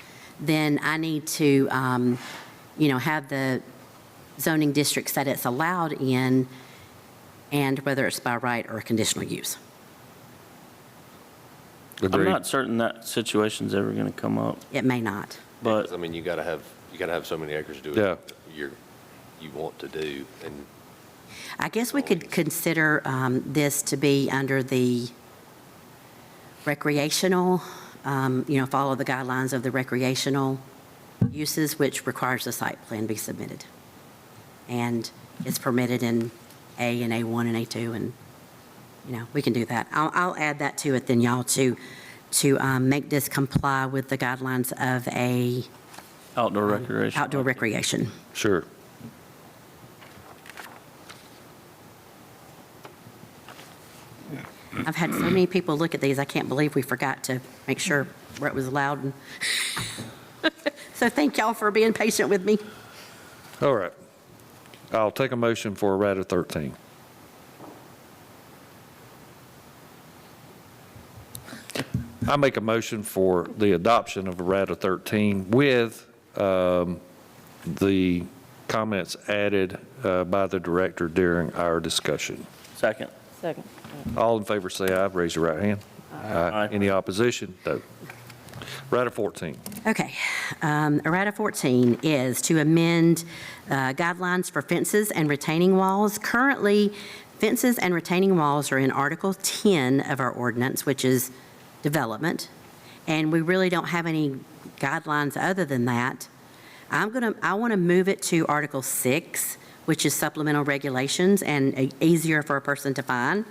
then I need to, have the zoning districts that it's allowed in, and whether it's by right or conditional use. I'm Agreed. not certain that situation's ever going to come up, It may not. but I mean, you gotta have so many acres to do Yeah. it. You want to do, and I guess we could consider this to be under the recreational, follow the guidelines of the recreational uses, which requires a site plan be submitted. And it's permitted in A and A1 and A2, and, we can do that. I'll add that to it then, y'all, to make this comply with the guidelines of a outdoor recreation. outdoor recreation. Sure. I've had so many people look at these, I can't believe we forgot to make sure where it was allowed. And so thank y'all for being patient with me. All right. I'll take a motion for errata 13. I make a motion for the adoption of errata 13 with the comments added by the director during our discussion. Second. Second. All in favor say aye. Raise your right hand. Aye. Any opposition? No. Errata 14. Okay. Errata 14 is to amend guidelines for fences and retaining walls. Currently, fences and retaining walls are in Article 10 of our ordinance, which is development, and we really don't have any guidelines other than that. I want to move it to Article 6, which is supplemental regulations and easier for a person to find.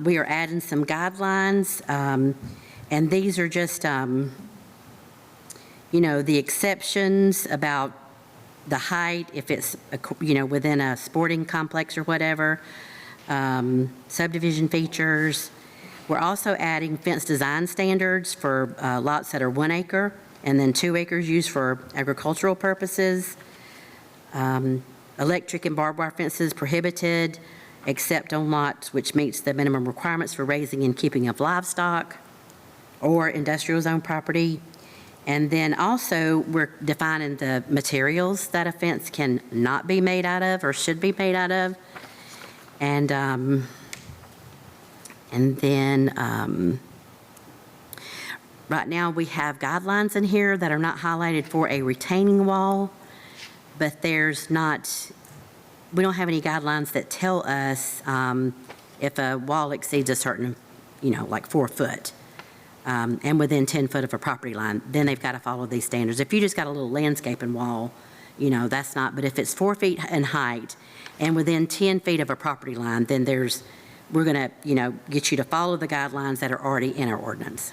We are adding some guidelines, and these are just, the exceptions about the height, if it's, within a sporting complex or whatever, subdivision features. We're also adding fence design standards for lots that are 1 acre and then 2 acres used for agricultural purposes. Electric and barbed wire fences prohibited except on lots which meets the minimum requirements for raising and keeping of livestock or industrial zone property. And then also, we're defining the materials that a fence can not be made out of or should be made out of. And then right now, we have guidelines in here that are not highlighted for a retaining wall, but we don't have any guidelines that tell us if a wall exceeds a certain, like 4 foot. And within 10 foot of a property line, then they've got to follow these standards. If you just got a little landscaping wall, that's not, but if it's 4 feet in height and within 10 feet of a property line, then we're going to, get you to follow the guidelines that are already in our ordinance.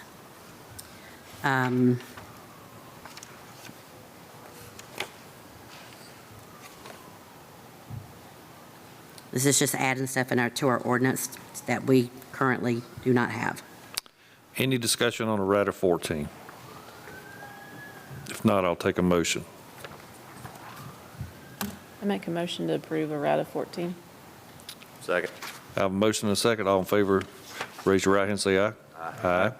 This is just adding stuff to our ordinance that we currently do not have. Any discussion on errata 14? If not, I'll take a motion. I make a motion to approve errata 14. Second. I have a motion and a second. All in favor, raise your right hand, say aye. Aye.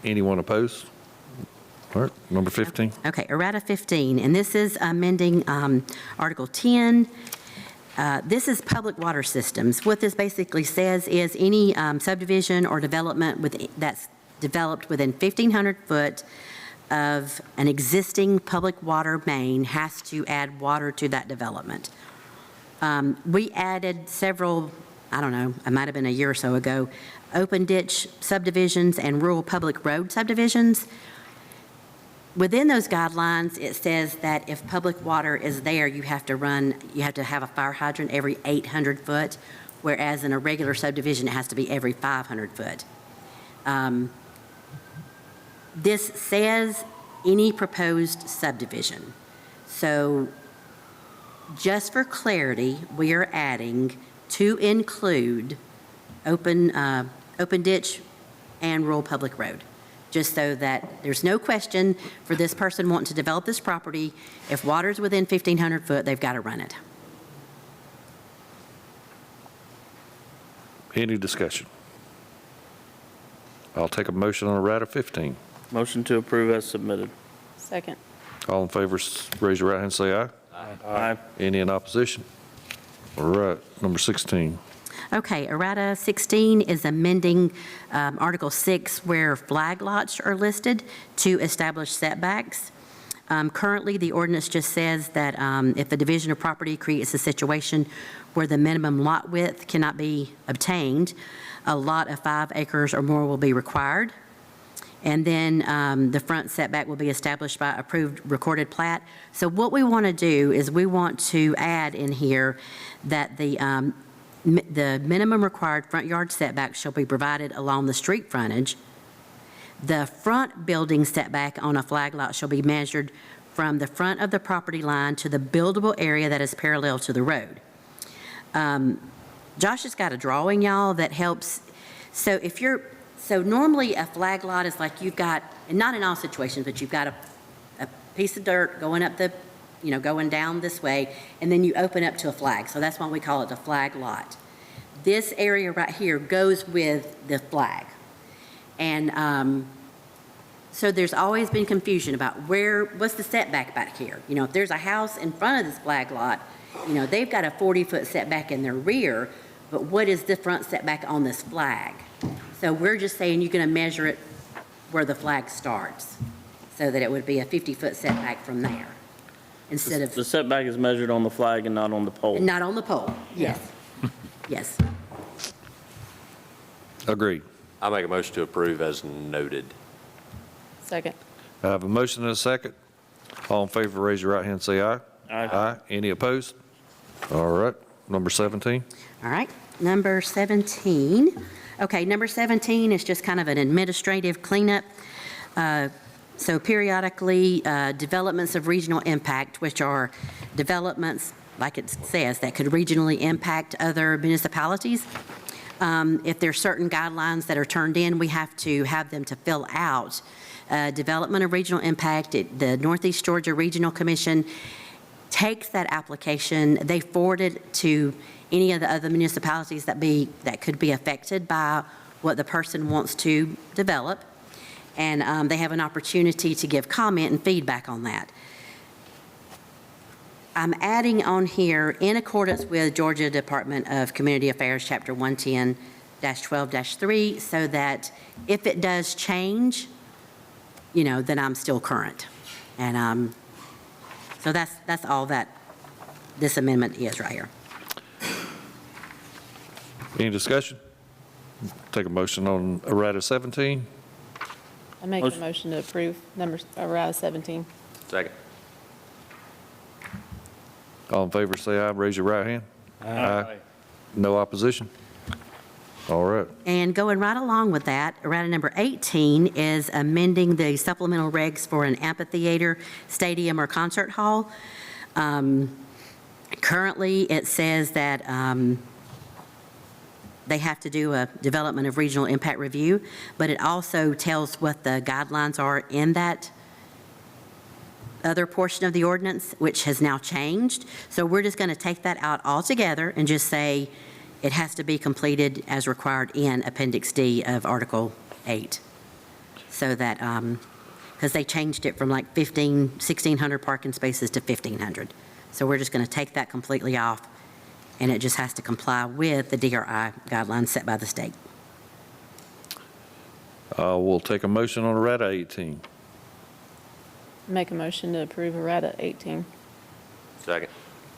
Anyone opposed? All right, number 15. Okay, errata 15, and this is amending Article 10. This is public water systems. What this basically says is any subdivision or development that's developed within 1,500 foot of an existing public water main has to add water to that development. We added several, I don't know, it might have been a year or so ago, open ditch subdivisions and rural public road subdivisions. Within those guidelines, it says that if public water is there, you have to have a fire hydrant every 800 foot, whereas in a regular subdivision, it has to be every 500 foot. This says any proposed subdivision. So just for clarity, we are adding to include open ditch and rural public road, just so that there's no question for this person wanting to develop this property. If water's within 1,500 foot, they've got to run it. Any discussion? I'll take a motion on errata 15. Motion to approve as submitted. Second. All in favor, raise your right hand, say aye. Aye. Any in opposition? All right, number 16. Okay, errata 16 is amending Article 6 where flag lots are listed to establish setbacks. Currently, the ordinance just says that if a division of property creates a situation where the minimum lot width cannot be obtained, a lot of 5 acres or more will be required. And then the front setback will be established by approved recorded plat. So what we want to do is we want to add in here that the minimum required front yard setback shall be provided along the street frontage. The front building setback on a flag lot shall be measured from the front of the property line to the buildable area that is parallel to the road. Josh has got a drawing, y'all, that helps. So normally a flag lot is like you've got, and not in all situations, but you've got a piece of dirt going up going down this way, and then you open up to a flag. So that's why we call it a flag lot. This area right here goes with the flag. And so there's always been confusion about what's the setback back here? You know, if there's a house in front of this flag lot, you know, they've got a 40-foot setback in their rear, but what is the front setback on this flag? So we're just saying you're going to measure it where the flag starts, so that it would be a 50-foot setback from there, instead of, The setback is measured on the flag and not on the pole. not on the pole. Yes, yes. Agreed. I make a motion to approve as noted. Second. I have a motion and a second. All in favor, raise your right hand, say aye. Aye. Any opposed? All right, number 17. All right, number 17. Okay, number 17 is just kind of an administrative cleanup. So periodically, developments of regional impact, which are developments, like it says, that could regionally impact other municipalities. If there's certain guidelines that are turned in, we have to have them to fill out. Development of regional impact, the Northeast Georgia Regional Commission takes that application, they forward it to any of the other municipalities that could be affected by what the person wants to develop, and they have an opportunity to give comment and feedback on that. I'm adding on here, in accordance with Georgia Department of Community Affairs, Chapter 110-12-3, so that if it does change, you know, then I'm still current. And so that's all that this amendment is right here. Any discussion? Take a motion on errata 17. I make a Motion. motion to approve errata 17. Second. All in favor, say aye. Raise your right hand. Aye. No opposition? All right. And going right along with that, errata number 18 is amending the supplemental regs for an amphitheater, stadium, or concert hall. Currently, it says that they have to do a development of regional impact review, but it also tells what the guidelines are in that other portion of the ordinance, which has now changed. So we're just going to take that out altogether and just say it has to be completed as required in Appendix D of Article 8. So that, because they changed it from like 1,600 parking spaces to 1,500. So we're just going to take that completely off, and it just has to comply with the DRI guidelines set by the state. We'll take a motion on errata 18. Make a motion to approve errata 18. Second.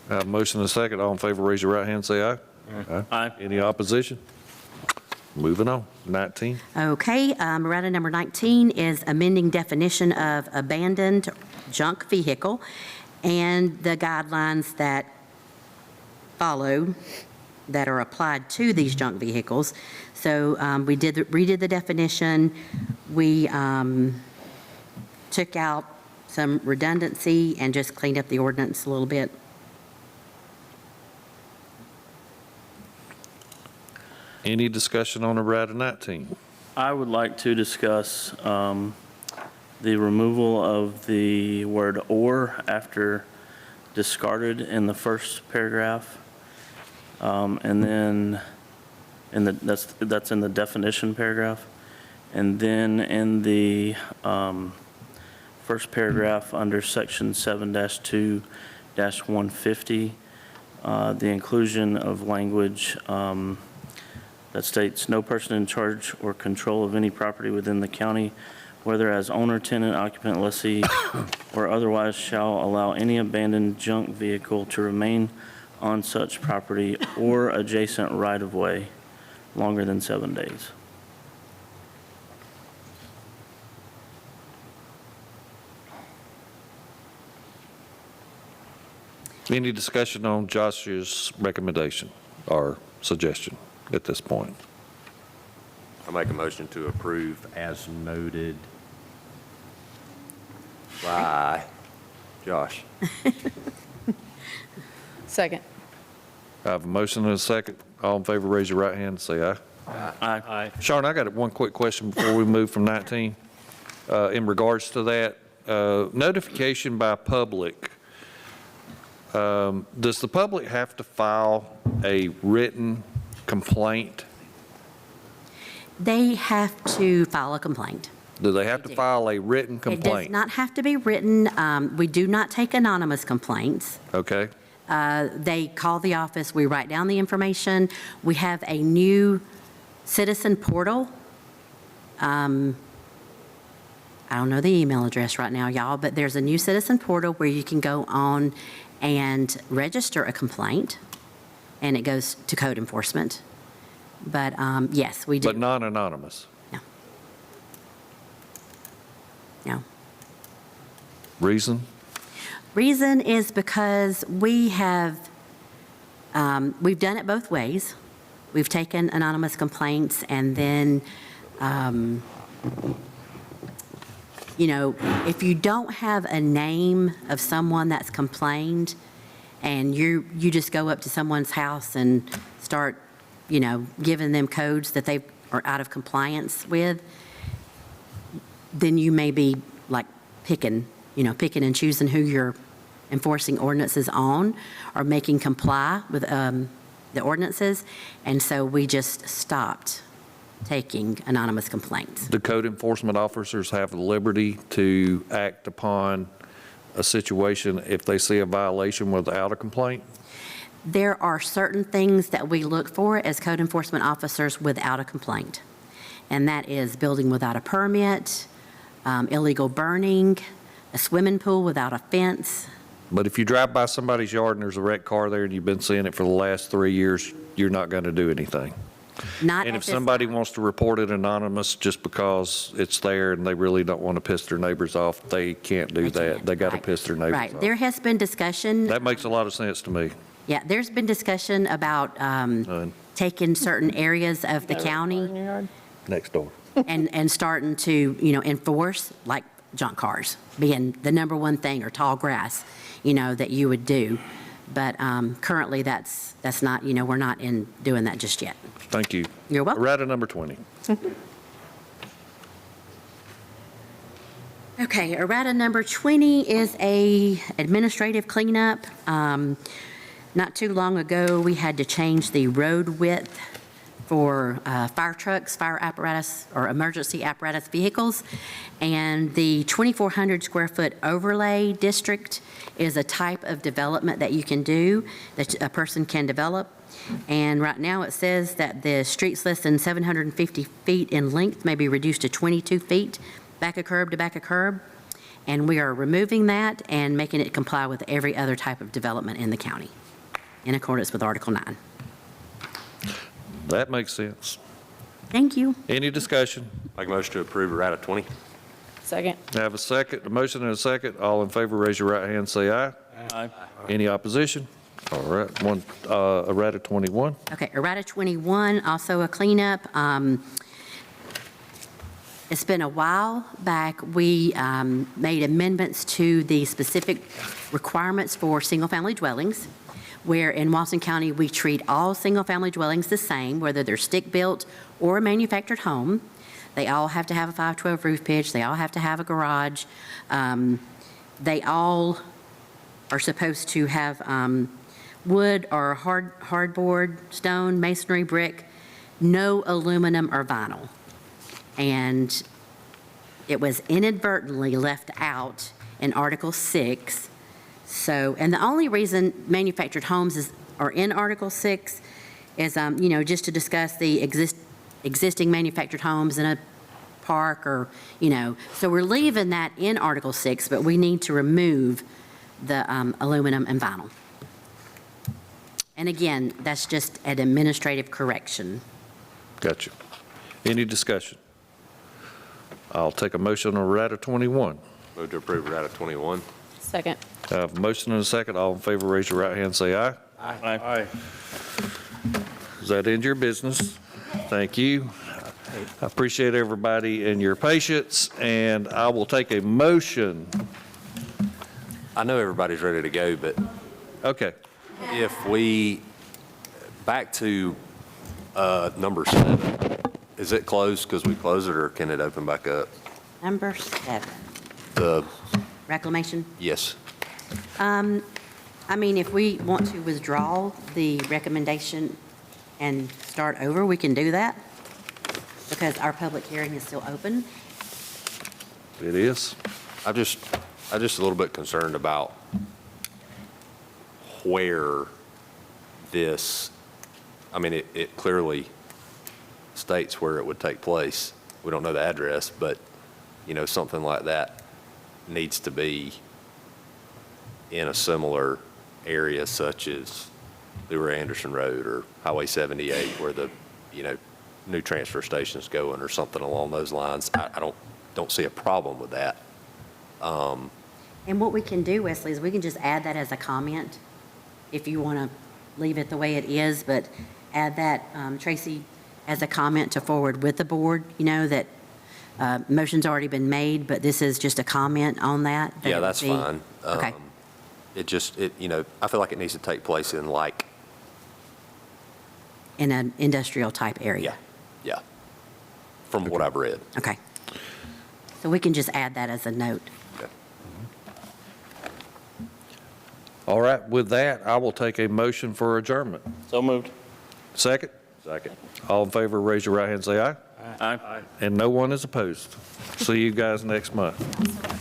I have a motion and a second. All in favor, raise your right hand, say aye. Aye. Any opposition? Moving on. 19. Okay, errata number 19 is amending definition of abandoned junk vehicle and the guidelines that follow that are applied to these junk vehicles. So we redid the definition. We took out some redundancy and just cleaned up the ordinance a little bit. Any discussion on errata 19? I would like to discuss the removal of the word "or" after discarded in the first paragraph. And then, that's in the definition paragraph. And then in the first paragraph under section 7-2-150, the inclusion of language that states, "No person in charge or control of any property within the county, whether as owner, tenant, occupant, lessee, or otherwise, shall allow any abandoned junk vehicle to remain on such property or adjacent right-of-way longer than 7 days." Any discussion on Joshua's recommendation or suggestion at this point? I make a motion to approve as noted by Josh. Second. I have a motion and a second. All in favor, raise your right hand and say aye. Aye. Sharon, I got one quick question before we move from 19. In regards to that, notification by public, does the public have to file a written complaint? They have to file a complaint. Do they have to file a written It does complaint? not have to be written. We do not take anonymous complaints. Okay, They call the office, we write down the information. We have a new citizen portal. I don't know the email address right now, y'all, but there's a new citizen portal where you can go on and register a complaint, and it goes to code enforcement. But yes, we do. but non-anonymous. No. Reason? Reason is because we have, we've done it both ways. We've taken anonymous complaints and then, you know, if you don't have a name of someone that's complained and you just go up to someone's house and start, you know, giving them codes that they are out of compliance with, then you may be like picking and choosing who you're enforcing ordinances on or making comply with the ordinances. And so we just stopped taking anonymous complaints. Do code enforcement officers have the liberty to act upon a situation if they see a violation without a complaint? There are certain things that we look for as code enforcement officers without a complaint. And that is building without a permit, illegal burning, a swimming pool without a fence. But if you drive by somebody's yard and there's a wrecked car there and you've been seeing it for the last 3 years, you're not going to do anything. Not And at if this somebody time. wants to report it anonymous just because it's there and they really don't want to piss their neighbors off, they can't do that. They got to Right. piss their neighbors Right. off. There has been discussion. That makes a lot of sense to me. Yeah, there's been discussion about taking certain areas of the county Next door. and starting to, you know, enforce, like junk cars being the number one thing, or tall grass, you know, that you would do. But currently, that's not, you know, we're not in doing that just yet. Thank you. You're welcome. Errata number 20. Okay, errata number 20 is a administrative cleanup. Not too long ago, we had to change the road width for fire trucks, fire apparatus, or emergency apparatus vehicles. And the 2,400 square foot overlay district is a type of development that you can do, that a person can develop. And right now, it says that the streets less than 750 feet in length may be reduced to 22 feet, back of curb to back of curb. And we are removing that and making it comply with every other type of development in the county, in accordance with Article 9. That makes sense. Thank you. Any discussion? Make a motion to approve errata 20. Second. I have a second, a motion and a second. All in favor, raise your right hand, say aye. Aye. Any opposition? All right, errata 21. Okay, errata 21, also a cleanup. It's been a while back, we made amendments to the specific requirements for single-family dwellings, where in Watson County, we treat all single-family dwellings the same, whether they're stick-built or a manufactured home. They all have to have a 512 roof pitch, they all have to have a garage. They all are supposed to have wood or hardboard, stone, masonry, brick, no aluminum or vinyl. And it was inadvertently left out in Article 6. So, and the only reason manufactured homes are in Article 6 is, you know, just to discuss the existing manufactured homes in a park, or, you know, so we're leaving that in Article 6, but we need to remove the aluminum and vinyl. And again, that's just an administrative correction. Gotcha. Any discussion? I'll take a motion on errata 21. Move to approve errata 21. Second. I have a motion and a second. All in favor, raise your right hand, say aye. Aye. Does that end your business? Thank you. I appreciate everybody and your patience, and I will take a motion. I know everybody's ready to go, but Okay. if we, back to number 7, is it closed because we closed it, or can it open back up? Number 7, The, reclamation. yes. I mean, if we want to withdraw the recommendation and start over, we can do that. because our public hearing is still open. It is. I'm just a little bit concerned about where this, I mean, it clearly states where it would take place. We don't know the address, but, you know, something like that needs to be in a similar area such as Leroy Anderson Road or Highway 78 where the, you know, new transfer station's going or something along those lines. I don't see a problem with that. And what we can do, Wesley, is we can just add that as a comment, if you want to leave it the way it is, but add that, Tracy, as a comment to forward with the board, you know, that motion's already been made, but this is just a comment on that. Yeah, that's fine. Okay. You know, I feel like it needs to take place in like, In an industrial type area. yeah, from what I've read. Okay. So we can just add that as a note. Okay. All right, with that, I will take a motion for adjournment. So moved. Second? Second. All in favor, raise your right hand, say aye. Aye. And no one is opposed. See you guys next month.